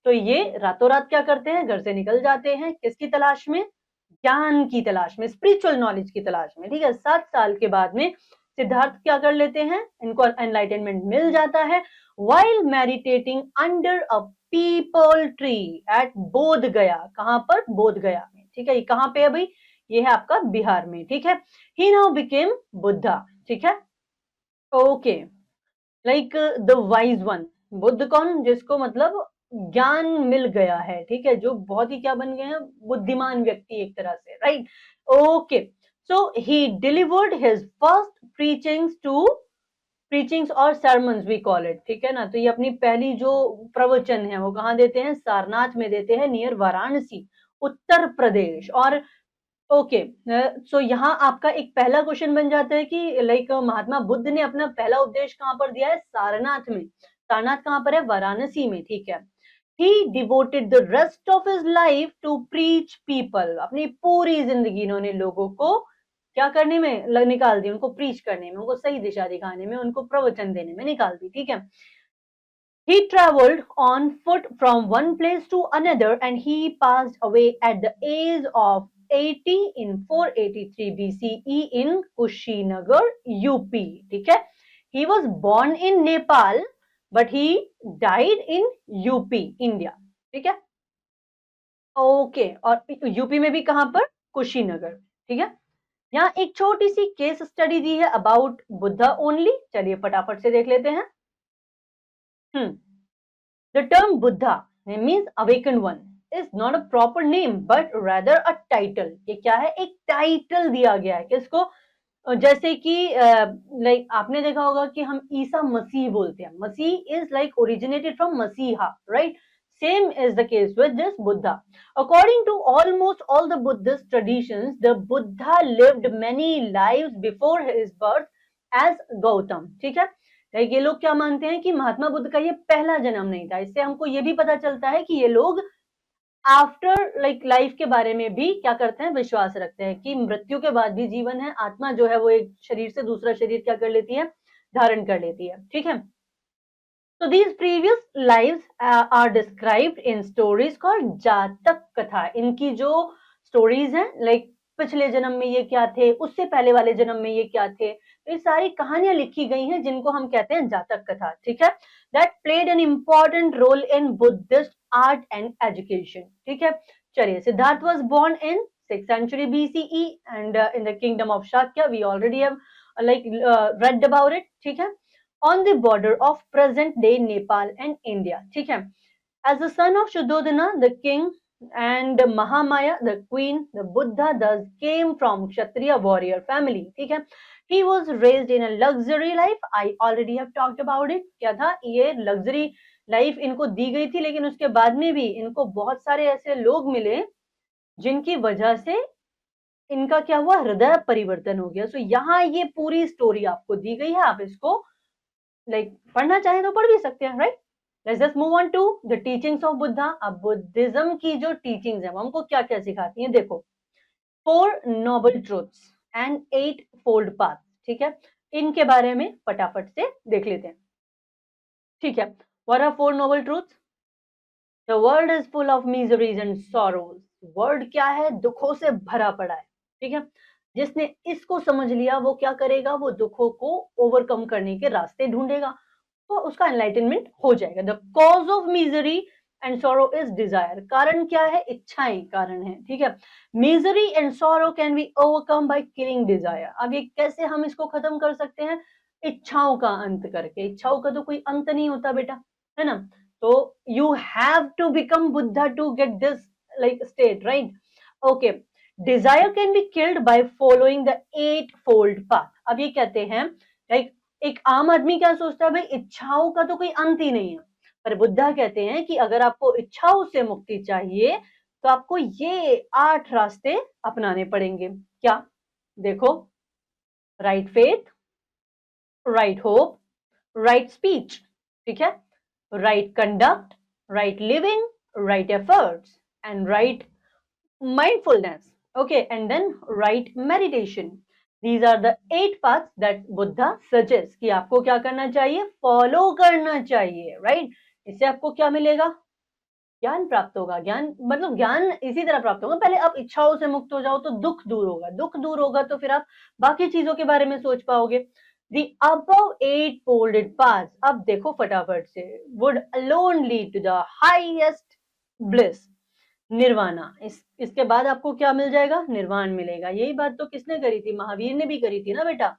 तो ये रातों रात क्या करते हैं, घर से निकल जाते हैं, किसकी तलाश में, ज्ञान की तलाश में, स्पिरिचुअल नॉलेज की तलाश में, ठीक है। 7 साल के बाद में सिद्धार्थ क्या कर लेते हैं, इनको एनलाइटनमेंट मिल जाता है, while meditating under a people tree eight बोध गया। कहां पर, बोध गया में, ठीक है। ये कहां पे है भाई, ये है आपका बिहार में, ठीक है। ही नाउ बिकेम बुद्धा, ठीक है, okay, like the wise one. Buddha कौन, जिसको मतलब ज्ञान मिल गया है, ठीक है, जो बहुत ही क्या बन गए हैं, बुद्धिमान व्यक्ति एक तरह से, राइट, ओके। सो ही डिलीवर्ड हिज फर्स्ट प्रीचिंग्स और sermons वी कॉल इट, ठीक है ना। तो ये अपनी पहली जो प्रवचन है वो कहाँ देते हैं, सारनाथ में देते हैं, नियर वाराणसी, उत्तर प्रदेश। और ओके, सो यहाँ आपका एक पहला क्वेश्चन बन जाता है कि लाइक महात्मा बुद्ध ने अपना पहला उपदेश कहाँ पर दिया है, सारनाथ में। सारनाथ कहाँ पर है, वाराणसी में, ठीक है। He devoted the rest of his life to preach people. अपनी पूरी जिंदगी इन्होंने लोगों को क्या करने में निकाल दी, उनको प्रीच करने में, उनको सही दिशा दिखाने में, उनको प्रवचन देने में निकाल दी, ठीक है। He traveled on foot from one place to another, and he passed away at the age of 80 in 483 BCE in Kushinagar, UP. ठीक है, he was born in Nepal, but he died in UP, India. ठीक है, ओके, और यूपी में भी कहां पर, कुशीनगर, ठीक है। यहाँ एक छोटी सी केस स्टडी दी है अबाउट बुद्धा ओनली, चलिए फटाफट से देख लेते हैं। The term Buddha means awakened one is not a proper name but rather a title. ये क्या है, एक टाइटल दिया गया है किसको, जैसे कि लाइक आपने देखा होगा कि हम ईसा मसीह बोलते हैं, मसीह इज लाइक ओरिजिनेटेड फ्रॉम मसीहा, right. Same is the case with this Buddha. According to almost all the Buddhist traditions, the Buddha lived many lives before his birth as Gautam. ठीक है, ये लोग क्या मानते हैं कि महात्मा बुद्ध का ये पहला जन्म नहीं था। इससे हमको ये भी पता चलता है कि ये लोग आफ्टर लाइफ के बारे में भी क्या करते हैं, विश्वास रखते हैं कि मृत्यु के बाद भी जीवन है, आत्मा जो है वो एक शरीर से दूसरा शरीर क्या कर लेती है, धारण कर लेती है, ठीक है। So these previous lives are described in stories called जातक कथा। इनकी जो स्टोरीज हैं, लाइक पिछले जन्म में ये क्या थे, उससे पहले वाले जन्म में ये क्या थे। तो ये सारी कहानियां लिखी गई हैं जिनको हम कहते हैं जातक कथा, ठीक है। That played an important role in Buddhist art and education, ठीक है। चलिए, Siddhartha was born in 6th century BCE and in the kingdom of Shakya. We already have read about it, ठीक है, on the border of present day Nepal and India, ठीक है। As the son of Shuddhodana, the king, and Mahamaya, the queen, the Buddha thus came from Kshatriya warrior family, ठीक है। He was raised in a luxury life. I already have talked about it. क्या था ये luxury लाइफ इनको दी गई थी, लेकिन उसके बाद में भी इनको बहुत सारे ऐसे लोग मिले जिनकी वजह से इनका क्या हुआ, हृदय परिवर्तन हो गया। सो यहाँ ये पूरी स्टोरी आपको दी गई है, आप इसको पढ़ना चाहें तो पढ़ भी सकते हैं, right. Let's just move on to the teachings of Buddha. अब बुद्धिज्म की जो टीचिंग्स है वो हमको क्या क्या सिखाती हैं, देखो। 4 noble truths and 8 fold path, ठीक है। इनके बारे में फटाफट से देख लेते हैं, ठीक है। What are 4 noble truths? The world is full of miseries and sorrows. World क्या है, दुखों से भरा पड़ा है, ठीक है। जिसने इसको समझ लिया वो क्या करेगा, वो दुखों को ओवरकम करने के रास्ते ढूंढेगा, तो उसका एनलाइटनमेंट हो जाएगा। The cause of misery and sorrow is desire. कारण क्या है, इच्छाएं कारण है, ठीक है। Misery and sorrow can be overcome by killing desire. अब ये कैसे हम इसको खत्म कर सकते हैं, इच्छाओं का अंत करके। इच्छाओं का तो कोई अंत नहीं होता बेटा, है ना। तो you have to become Buddha to get this state, right? Okay. Desire can be killed by following the 8-fold path. अब ये कहते हैं एक आम आदमी क्या सोचता है, भाई इच्छाओं का तो कोई अंत ही नहीं है, पर बुद्धा कहते हैं कि अगर आपको इच्छाओं से मुक्ति चाहिए तो आपको ये 8 रास्ते अपनाने पड़ेंगे। क्या? देखो, right faith, right hope, right speech, ठीक है, right conduct, right living, right efforts, and right mindfulness. Okay, and then right meditation. These are the 8 paths that Buddha suggests कि आपको क्या करना चाहिए, फॉलो करना चाहिए, right? इससे आपको क्या मिलेगा, ज्ञान प्राप्त होगा। ज्ञान मतलब ज्ञान इसी तरह प्राप्त होगा, पहले आप इच्छाओं से मुक्त हो जाओ तो दुख दूर होगा, दुख दूर होगा तो फिर आप बाकी चीजों के बारे में सोच पाओगे। The above 8-folded paths, अब देखो फटाफट से, would alone lead to the highest bliss, nirvana. इसके बाद आपको क्या मिल जाएगा, निर्वाण मिलेगा। यही बात तो किसने करी थी, महावीर ने भी करी थी ना बेटा,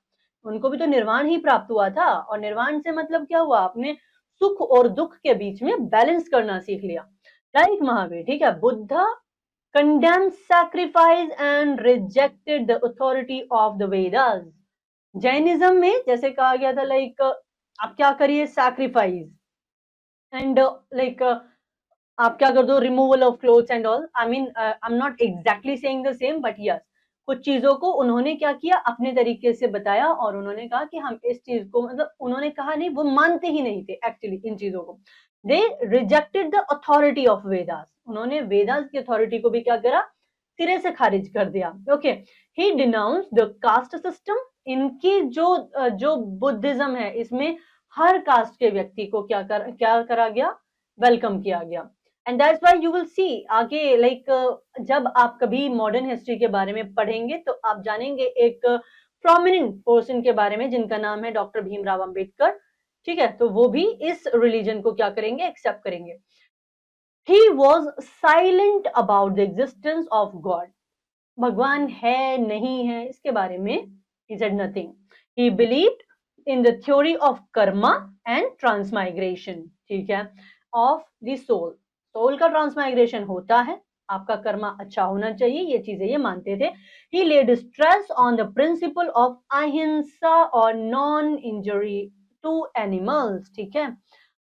उनको भी तो निर्वाण ही प्राप्त हुआ था। और निर्वाण से मतलब क्या हुआ, आपने सुख और दुख के बीच में बैलेंस करना सीख लिया, लाइक महावीर, ठीक है। Buddha condemned sacrifice and rejected the authority of the Vedas. Jainism में जैसे कहा गया था आप क्या करिए, सैक्रिफाइस एंड आप क्या कर दो, removal of clothes and all. I mean I am not exactly saying the same, but yes, कुछ चीजों को उन्होंने क्या किया, अपने तरीके से बताया, और उन्होंने कहा कि हम इस चीज को, मतलब उन्होंने कहा नहीं, वो मानते ही नहीं थे एक्चुअली इन चीजों को। They rejected the authority of Vedas. उन्होंने वेदास की अथॉरिटी को भी क्या करा, सिरे से खारिज कर दिया। Okay, he denounce the caste system. इनकी जो बुद्धिज्म है, इसमें हर कास्ट के व्यक्ति को क्या करा गया, वेलकम किया गया। And that's why you will see आगे, जब आप कभी मॉडर्न हिस्ट्री के बारे में पढ़ेंगे तो आप जानेंगे एक प्रोमिनेंट पर्सन के बारे में जिनका नाम है डॉक्टर भीमराव अंबेडकर, ठीक है। तो वो भी इस रिलीजन को क्या करेंगे, एक्सेप्ट करेंगे। He was silent about the existence of God. भगवान है नहीं है इसके बारे में he said nothing. He believed in the theory of karma and transmigration, ठीक है, of the soul. सोल का ट्रांसमाइग्रेशन होता है, आपका कर्मा अच्छा होना चाहिए, ये चीजें ये मानते थे। He laid stress on the principle of ahimsa और non-injury to animals, ठीक है।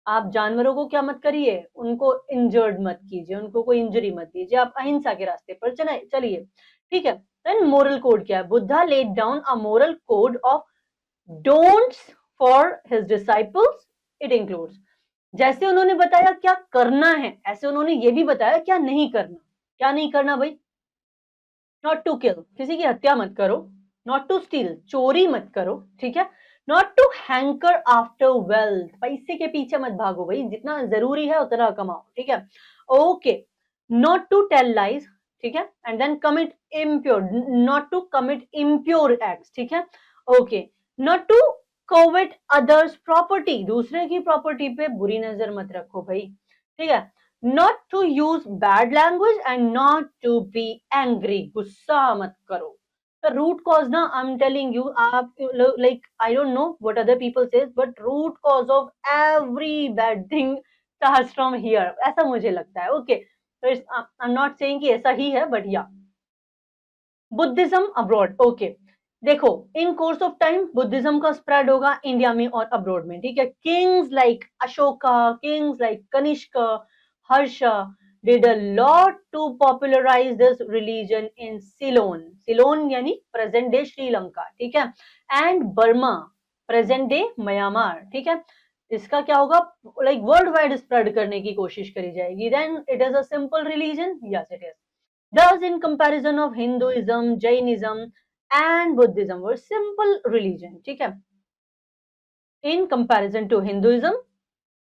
आप जानवरों को क्या मत करिए, उनको इंजर्ड मत कीजिए, उनको कोई इंजरी मत दीजिए, आप अहिंसा के रास्ते पर चलिए, ठीक है। देन मोरल कोड क्या है, Buddha laid down a moral code of don'ts for his disciples. It includes, जैसे उन्होंने बताया क्या करना है, ऐसे उन्होंने ये भी बताया क्या नहीं करना। क्या नहीं करना भाई, नॉट टू किल, किसी की हत्या मत करो, नॉट टू स्टील, चोरी मत करो, ठीक है, not to hanker after wealth, पैसे के पीछे मत भागो भाई, जितना जरूरी है उतना कमाओ, ठीक है। Okay, not to tell lies, ठीक है, and then commit impure, not to commit impure acts, ठीक है, okay, not to covet others property, दूसरे की प्रॉपर्टी पे बुरी नजर मत रखो भाई, ठीक है, not to use bad language and not to be angry, गुस्सा मत करो. The root cause ना, I'm telling you, आप like I don't know what other people says, but root cause of every bad thing starts from here. ऐसा मुझे लगता है. Okay, so I'm not saying कि ऐसा ही है, but yeah. Buddhism abroad, okay, देखो in course of time Buddhism का स्प्रेड होगा इंडिया में और अब्रॉड में, ठीक है. Kings like Ashoka, kings like Kanishka, Harsha did a lot to popularize this religion in Ceylon. Ceylon यानी प्रेजेंट डे श्रीलंका, ठीक है, and Burma present day Myanmar, ठीक है. इसका क्या होगा, लाइक वर्ल्ड वाइड स्प्रेड करने की कोशिश करी जाएगी. Then it is a simple religion, yes it is. Thus, in comparison of Hinduism, Jainism and Buddhism were simple religion, ठीक है. In comparison to Hinduism,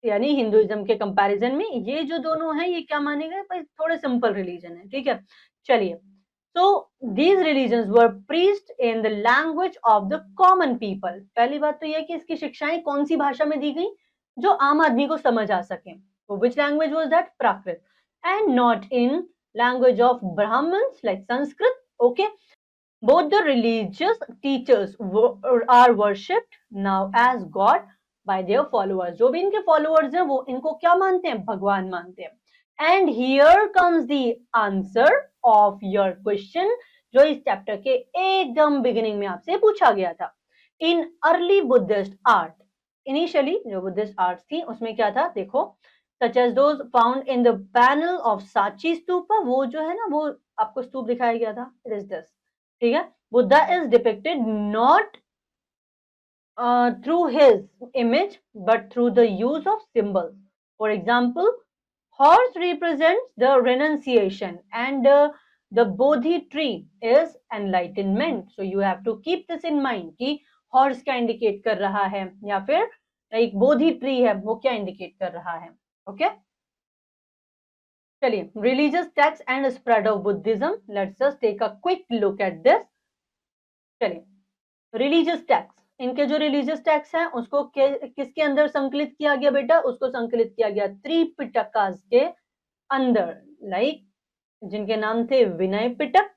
यानी हिंदुइज्म के कंपैरिजन में ये जो दोनों हैं ये क्या माने गए भाई, थोड़े सिंपल रिलीजन है, ठीक है. चलिए, so these religions were preached in the language of the common people. पहली बात तो ये कि इसकी शिक्षाएं कौन सी भाषा में दी गई जो आम आदमी को समझ आ सके. So which language was that? Prakrit. And not in language of Brahmins like Sanskrit. Okay. Both the religious teachers are worshipped now as God by their followers. जो भी इनके followers हैं वो इनको क्या मानते हैं, भगवान मानते हैं. And here comes the answer of your question, जो इस चैप्टर के एकदम बिगिनिंग में आपसे पूछा गया था. In early Buddhist art, initially जो बुद्धिस्ट आर्ट थी उसमें क्या था, देखो, such as those found in the panel of Sachi Stupa, वो जो है ना, वो आपको स्तूप दिखाया गया था, it is this, ठीक है. Buddha is depicted not through his image but through the use of symbols. For example, horse represents the renunciation and the Bodhi tree is enlightenment. So you have to keep this in mind कि horse क्या indicate कर रहा है या फिर एक बोधि ट्री है वो क्या indicate कर रहा है. Okay. चलिए, religious texts and spread of Buddhism. Let's just take a quick look at this. चलिए, religious texts, इनके जो religious texts हैं उसको किसके अंदर संकलित किया गया बेटा, उसको संकलित किया गया त्रिपिटकास के अंदर, लाइक जिनके नाम थे विनय पिटक,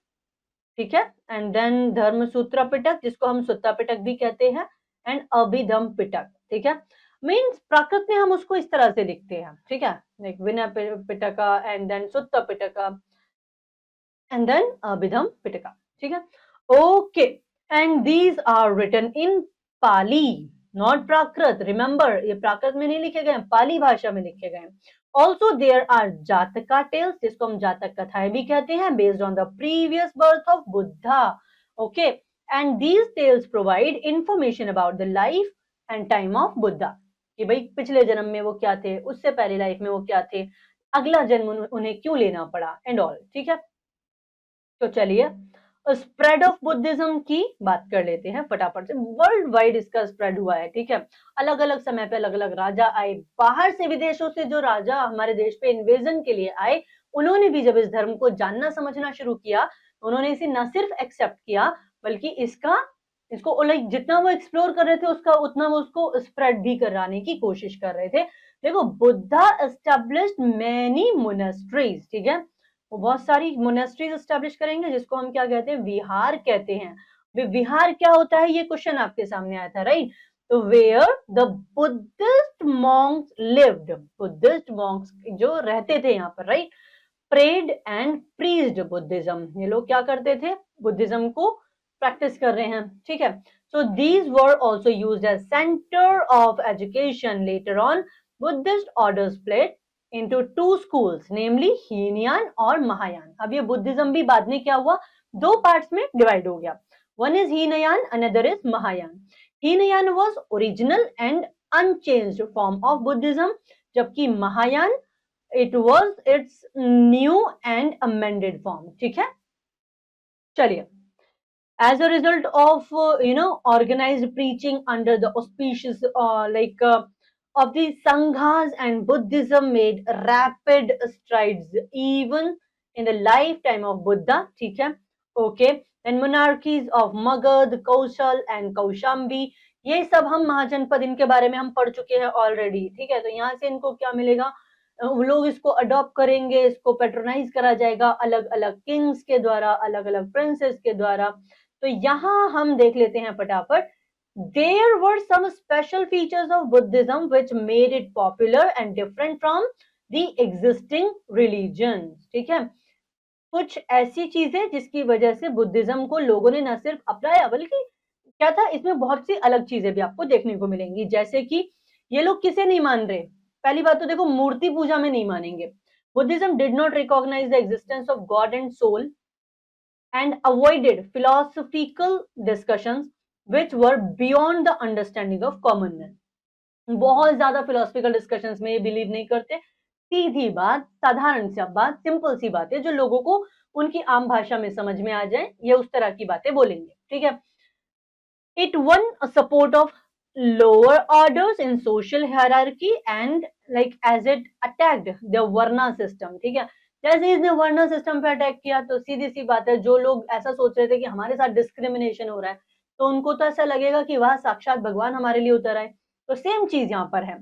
ठीक है, एंड देन धर्म सूत्र पिटक जिसको हम सुत्ता पिटक भी कहते हैं, एंड अभिधम पिटक, ठीक है. मीन्स प्राकृत में हम उसको इस तरह से लिखते हैं, ठीक है, like Vinaya Pitaka and then Sutta Pitaka and then Abhidhamma Pitaka, ठीक है. Okay, and these are written in Pali, not Prakrit. Remember, ये प्राकृत में नहीं लिखे गए, पाली भाषा में लिखे गए. Also there are Jataka tales, जिसको हम जातक कथाएं भी कहते हैं, based on the previous birth of Buddha. Okay, and these tales provide information about the life and time of Buddha. कि भाई पिछले जन्म में वो क्या थे, उससे पहले लाइफ में वो क्या थे, अगला जन्म उन्हें क्यों लेना पड़ा एंड ऑल, ठीक है. तो चलिए, स्प्रेड ऑफ बुद्धिज्म की बात कर लेते हैं फटाफट से. वर्ल्ड वाइड इसका स्प्रेड हुआ है, ठीक है. अलग अलग समय पे अलग अलग राजा आए, बाहर से विदेशों से जो राजा हमारे देश पे इन्वेजन के लिए आए, उन्होंने भी जब इस धर्म को जानना समझना शुरू किया, उन्होंने इसे न सिर्फ एक्सेप्ट किया बल्कि इसको लाइक जितना वो एक्सप्लोर कर रहे थे उसका उतना वो उसको स्प्रेड भी कराने की कोशिश कर रहे थे. देखो, बुद्धा एस्टेब्लिश्ड मेनी मोनेस्ट्रीज, ठीक है, वो बहुत सारी मोनेस्ट्रीज एस्टेब्लिश करेंगे जिसको हम क्या कहते हैं, विहार कहते हैं. विहार क्या होता है, ये क्वेश्चन आपके सामने आया था, राइट. तो where the Buddhist monks lived, Buddhist monks जो रहते थे यहाँ पर, right, prayed and preached Buddhism, ये लोग क्या करते थे, बुद्धिज्म को प्रैक्टिस कर रहे हैं, ठीक है. So these were also used as centre of education. Later on Buddhist order split into two schools, namely Hinayana और महायान. अब ये बुद्धिज्म भी बाद में क्या हुआ, दो पार्ट्स में डिवाइड हो गया. One is Hinayana, another is Mahayana. Hinayana was original and unchanged form of Buddhism, जबकि Mahayana it was its new and amended form, ठीक है. चलिए, as a result of organized preaching under the auspicious of the sanghas, and Buddhism made rapid strides even in the lifetime of Buddha, ठीक है, okay, then monarchies of Magad, Kaushal and Kaushambi, ये सब हम महाजनपद इनके बारे में हम पढ़ चुके हैं ऑलरेडी, ठीक है, तो यहाँ से इनको क्या मिलेगा, वो लोग इसको अडॉप्ट करेंगे, इसको पैट्रोनाइज करा जाएगा अलग अलग किंग्स के द्वारा, अलग अलग प्रिंसेस के द्वारा। तो यहाँ हम देख लेते हैं फटाफट, there were some special features of Buddhism which made it popular and different from the existing religions, ठीक है, कुछ ऐसी चीजें जिसकी वजह से बुद्धिज्म को लोगों ने न सिर्फ अपनाया बल्कि क्या था, इसमें बहुत सी अलग चीजें भी आपको देखने को मिलेंगी, जैसे कि ये लोग किसे नहीं मान रहे, पहली बात तो देखो मूर्ति पूजा में नहीं मानेंगे, Buddhism did not recognise the existence of God and soul and avoided philosophical discussions which were beyond the understanding of common man. बहुत ज्यादा philosophical discussions में ये believe नहीं करते, सीधी बात, साधारण सी बात, सिंपल सी बातें जो लोगों को उनकी आम भाषा में समझ में आ जाए, ये उस तरह की बातें बोलेंगे, ठीक है। It won a support of lower orders in social hierarchy and like as it attacked the varna system, ठीक है, जैसे इसने वर्ण सिस्टम पे अटैक किया तो सीधी सी बात है, जो लोग ऐसा सोच रहे थे कि हमारे साथ डिस्क्रिमिनेशन हो रहा है, तो उनको तो ऐसा लगेगा कि वह साक्षात भगवान हमारे लिए उतर आए, तो सेम चीज यहाँ पर है,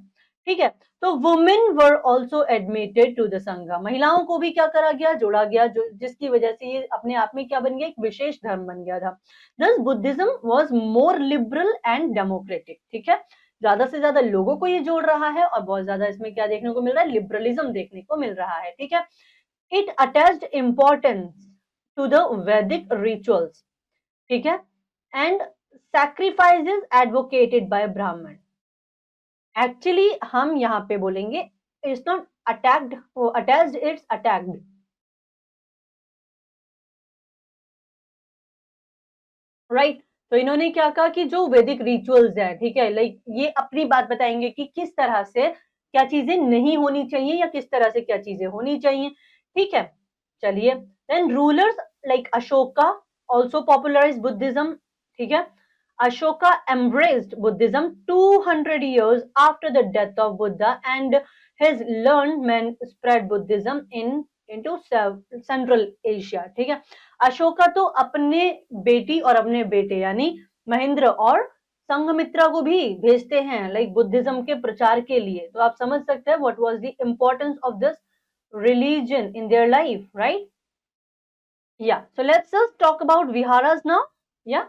ठीक है। तो women were also admitted to the Sangha, महिलाओं को भी क्या करा गया, जोड़ा गया, जो जिसकी वजह से ये अपने आप में क्या बन गया, एक विशेष धर्म बन गया था। दस Buddhism was more liberal and democratic, ठीक है, ज्यादा से ज्यादा लोगों को ये जोड़ रहा है और बहुत ज्यादा इसमें क्या देखने को मिल रहा है, लिबरलिज्म देखने को मिल रहा है, ठीक है। It attached importance to the Vedic rituals, ठीक है, and sacrifices advocated by Brahman. Actually हम यहाँ पे बोलेंगे it's not attacked, attached, it's attacked. Right? तो इन्होंने क्या कहा कि जो वैदिक रिचुअल्स है, ठीक है, लाइक ये अपनी बात बताएंगे कि किस तरह से क्या चीजें नहीं होनी चाहिए या किस तरह से क्या चीजें होनी चाहिए, ठीक है। चलिए, then rulers like Ashoka also popularised Buddhism, ठीक है, Ashoka embraced Buddhism 200 years after the death of Buddha and his learned men spread Buddhism into Central Asia, ठीक है। अशोका तो अपने बेटी और अपने बेटे यानी महेंद्र और संघमित्रा को भी भेजते हैं लाइक बुद्धिज्म के प्रचार के लिए, तो आप समझ सकते हैं what was the importance of this religion in their life, right? Yeah, so let's just talk about viharas now. Yeah,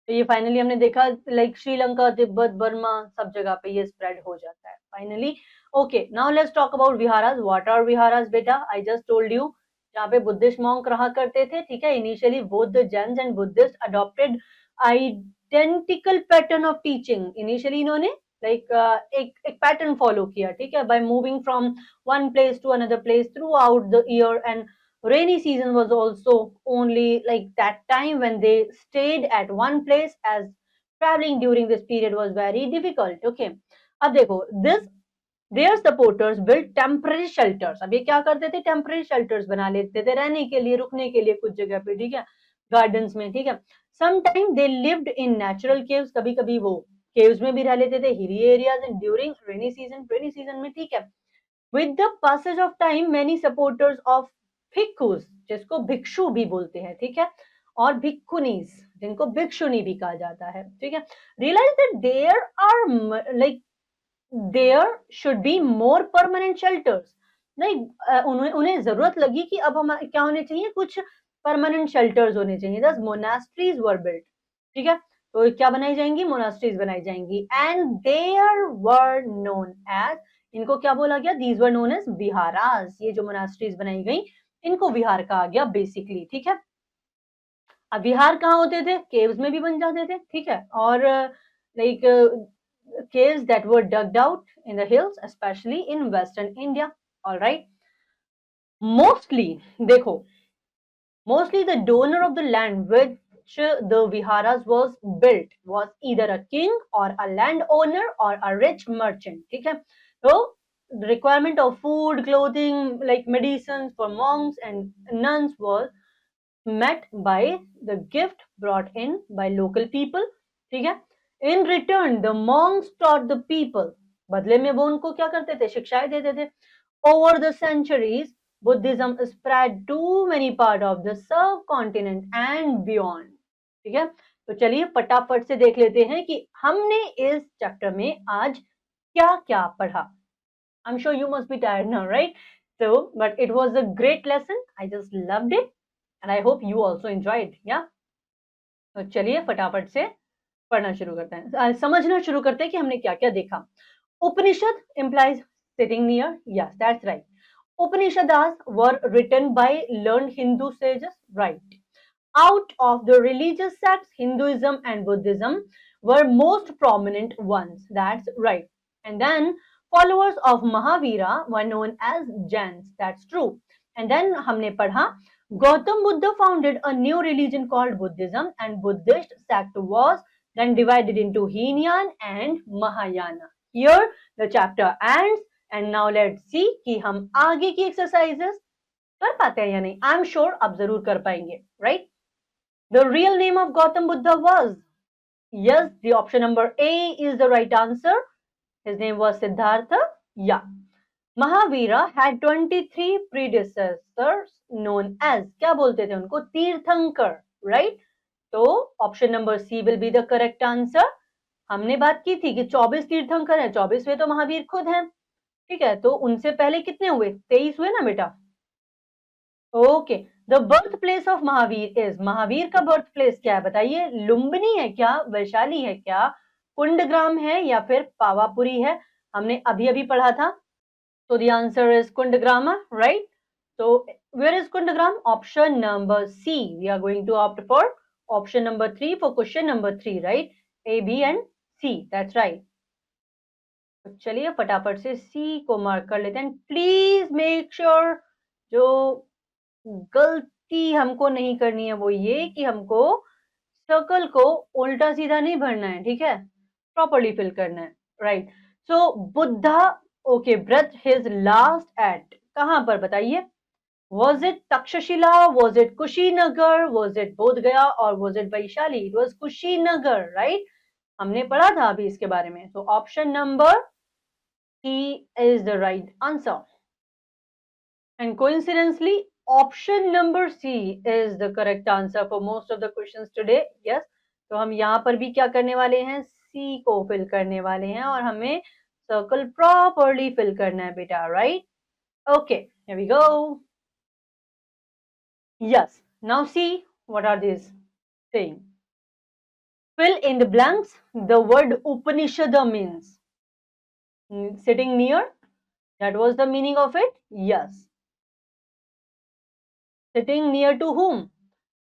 तो ये फाइनली हमने देखा लाइक श्रीलंका, तिब्बत, बर्मा सब जगह पे ये स्प्रेड हो जाता है finally. Okay, now let's talk about viharas. What are viharas बेटा? आई जस्ट टोल्ड यू, जहाँ पे बुद्धिस्ट मॉन्क रहा करते थे, ठीक है। Initially both the Jains and Buddhist adopted identical pattern of teaching. Initially इन्होंने लाइक एक पैटर्न फॉलो किया, ठीक है, by moving from one place to another place throughout the year, and rainy season was also only like that time when they stayed at one place, as traveling during this period was very difficult. Okay, अब देखो their supporters built temporary shelters. अब ये क्या करते थे, temporary shelters बना लेते थे रहने के लिए, रुकने के लिए कुछ जगह पे, ठीक है, gardens में, ठीक है। Sometime they lived in natural caves, कभी कभी वो caves में भी रह लेते थे, hilly areas, and during rainy season में, ठीक है। With the passage of time, many supporters of bhikshus, जिसको भिक्षु भी बोलते हैं, ठीक है, और भिक्षुनीस, जिनको भिक्षुनी भी कहा जाता है, ठीक है, realise that there are like there should be more permanent shelters. नहीं, उन्हें जरूरत लगी कि अब हम क्या होने चाहिए, कुछ परमानेंट शेल्टर्स होने चाहिए। दस मोनास्ट्रीज वर बिल्ट, ठीक है, तो क्या बनाई जाएंगी, मोनास्ट्रीज बनाई जाएंगी। And there were known as, इनको क्या बोला गया, these were known as viharas. ये जो मोनास्ट्रीज बनाई गई इनको विहार कहा गया बेसिकली, ठीक है। अब विहार कहाँ होते थे, केव्स में भी बन जाते थे, ठीक है, और like caves that were dug out in the hills, especially in western India. All right, mostly देखो, mostly the donor of the land which the viharas was built was either a king or a landowner or a rich merchant, ठीक है। तो the requirement of food, clothing, like medicines for monks and nuns was met by the gift brought in by local people, ठीक है। In return, the monks taught the people, बदले में वो उनको क्या करते थे, शिक्षाएं देते थे। Over the centuries, Buddhism spread to many part of the subcontinent and beyond. ठीक है, तो चलिए फटाफट से देख लेते हैं कि हमने इस चैप्टर में आज क्या क्या पढ़ा. I'm sure you must be tired now, right? So, but it was a great lesson. I just loved it, and I hope you also enjoyed. Yeah. तो चलिए फटाफट से पढ़ना शुरू करते हैं, समझना शुरू करते हैं कि हमने क्या क्या देखा. Upanishad implies sitting near. Yes, that's right. Upanishads were written by learned Hindu sages, right? Out of the religious sects, Hinduism and Buddhism were most prominent ones. That's right. And then followers of Mahavira were known as Jains. That's true. And then हमने पढ़ा Gautam Buddha founded a new religion called Buddhism, and Buddhist sect was then divided into Hinayan and Mahayana. Here the chapter ends, and now let's see कि हम आगे की exercises कर पाते हैं या नहीं. I'm sure आप जरूर कर पाएंगे, right? The real name of Gautam Buddha was, yes, the option number A is the right answer. His name was Siddhartha. Yeah. Mahavira had 23 predecessors known as, क्या बोलते थे उनको, तीर्थंकर, right? तो option number C will be the correct answer. हमने बात की थी कि 24 तीर्थंकर हैं, 24वें तो महावीर खुद हैं. ठीक है, तो उनसे पहले कितने हुए, 23 हुए ना बेटा. Okay, the birth place of Mahavir is, Mahavir का बर्थ प्लेस क्या है बताइए. लुम्बिनी है क्या, वैशाली है क्या, कुंडग्राम है या फिर पावापुरी है. हमने अभी अभी पढ़ा था. So the answer is Kundagrama, right? So where is Kundagram? Option number C. We are going to opt for option number 3 for question number 3, right? A, B and C. That's right. तो चलिए फटाफट से C को मार्क कर लेते हैं. प्लीज मेक श्योर जो गलती हमको नहीं करनी है वो ये कि हमको सर्कल को उल्टा सीधा नहीं भरना है. ठीक है, प्रॉपरली फिल करना है, right? So Buddha, okay, breath his last at, कहां पर बताइए. Was it Taxila, was it Kushinagar, was it Bodh Gaya और was it Vaishali. It was Kushinagar, right? हमने पढ़ा था अभी इसके बारे में. तो option number C is the right answer. And coincidentally option number C is the correct answer for most of the questions today. Yes, तो हम यहाँ पर भी क्या करने वाले हैं, सी को फिल करने वाले हैं और हमें circle properly fill करना है बेटा, right? Okay, here we go. Yes, now see what are these saying. Fill in the blanks. The word Upanishad means sitting near. That was the meaning of it. Yes. Sitting near to whom?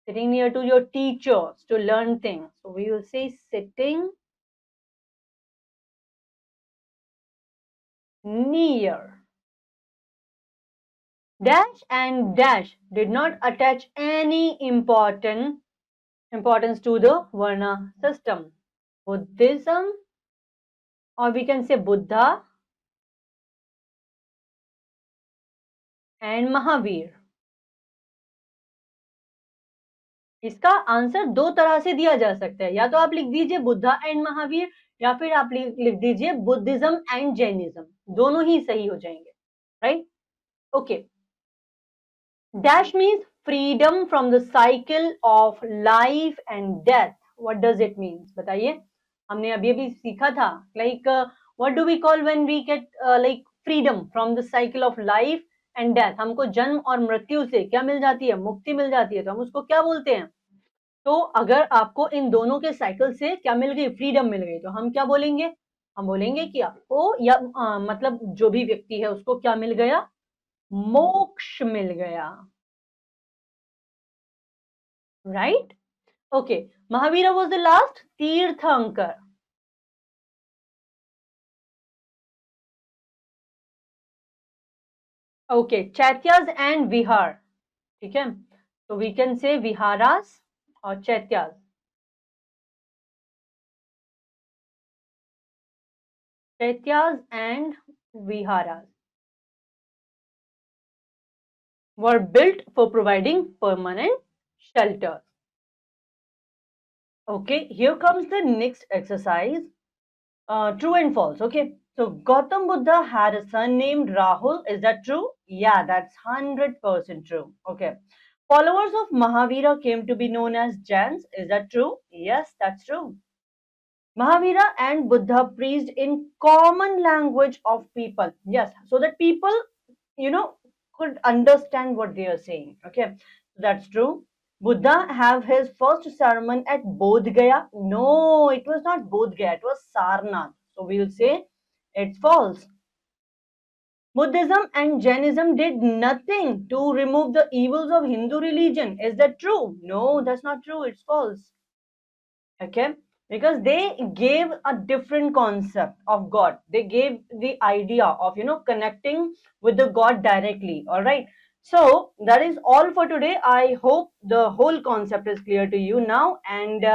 Sitting near to your teachers to learn things. So we will say sitting near. Dash and dash did not attach any importance to the Varna system. Buddhism, or we can say Buddha and Mahavir. इसका आंसर दो तरह से दिया जा सकता है. या तो आप लिख दीजिए बुद्धा एंड महावीर, या फिर आप लिख दीजिए बुद्धिज्म एंड जैनिज्म. दोनों ही सही हो जाएंगे, right? Okay. Dash means freedom from the cycle of life and death. What does it mean? बताइए. हमने अभी अभी सीखा था, like what do we call when we get like freedom from the cycle of life and death? हमको जन्म और मृत्यु से क्या मिल जाती है, मुक्ति मिल जाती है, तो हम उसको क्या बोलते हैं. तो अगर आपको इन दोनों के साइकिल से क्या मिल गई, फ्रीडम मिल गई, तो हम क्या बोलेंगे, हम बोलेंगे कि आपको या मतलब जो भी व्यक्ति है उसको क्या मिल गया, मोक्ष मिल गया, right? Okay, Mahavira was the last Tirthankar. Okay, Chaityas and Vihar. ठीक है, so we can say Viharas or Chaityas. Chaityas and Viharas were built for providing permanent shelter. Okay, here comes the next exercise. True and false. Okay, So Gautam Buddha had a son named Rahul. Is that true? Yeah, that's 100% true. Okay. Followers of Mahavira came to be known as Jains. Is that true? Yes, that's true. Mahavira and Buddha preached in common language of people. Yes, so that people, you know, could understand what they are saying. Okay, so that's true. Buddha have his first sermon at Bodh Gaya. No, it was not Bodh Gaya. It was Sarnath. So we'll say it's false. Buddhism and Jainism did nothing to remove the evils of Hindu religion. Is that true? No, that's not true. It's false. Okay, because they gave a different concept of God. They gave the idea of, connecting with the God directly. All right, so that is all for today. I hope the whole concept is clear to you now, and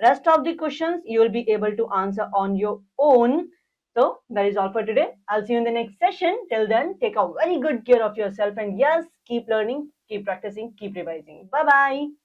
rest of the questions you will be able to answer on your own. So that is all for today. I'll see you in the next session. Till then, take a very good care of yourself, and yes, keep learning, keep practicing, keep revising. Bye bye.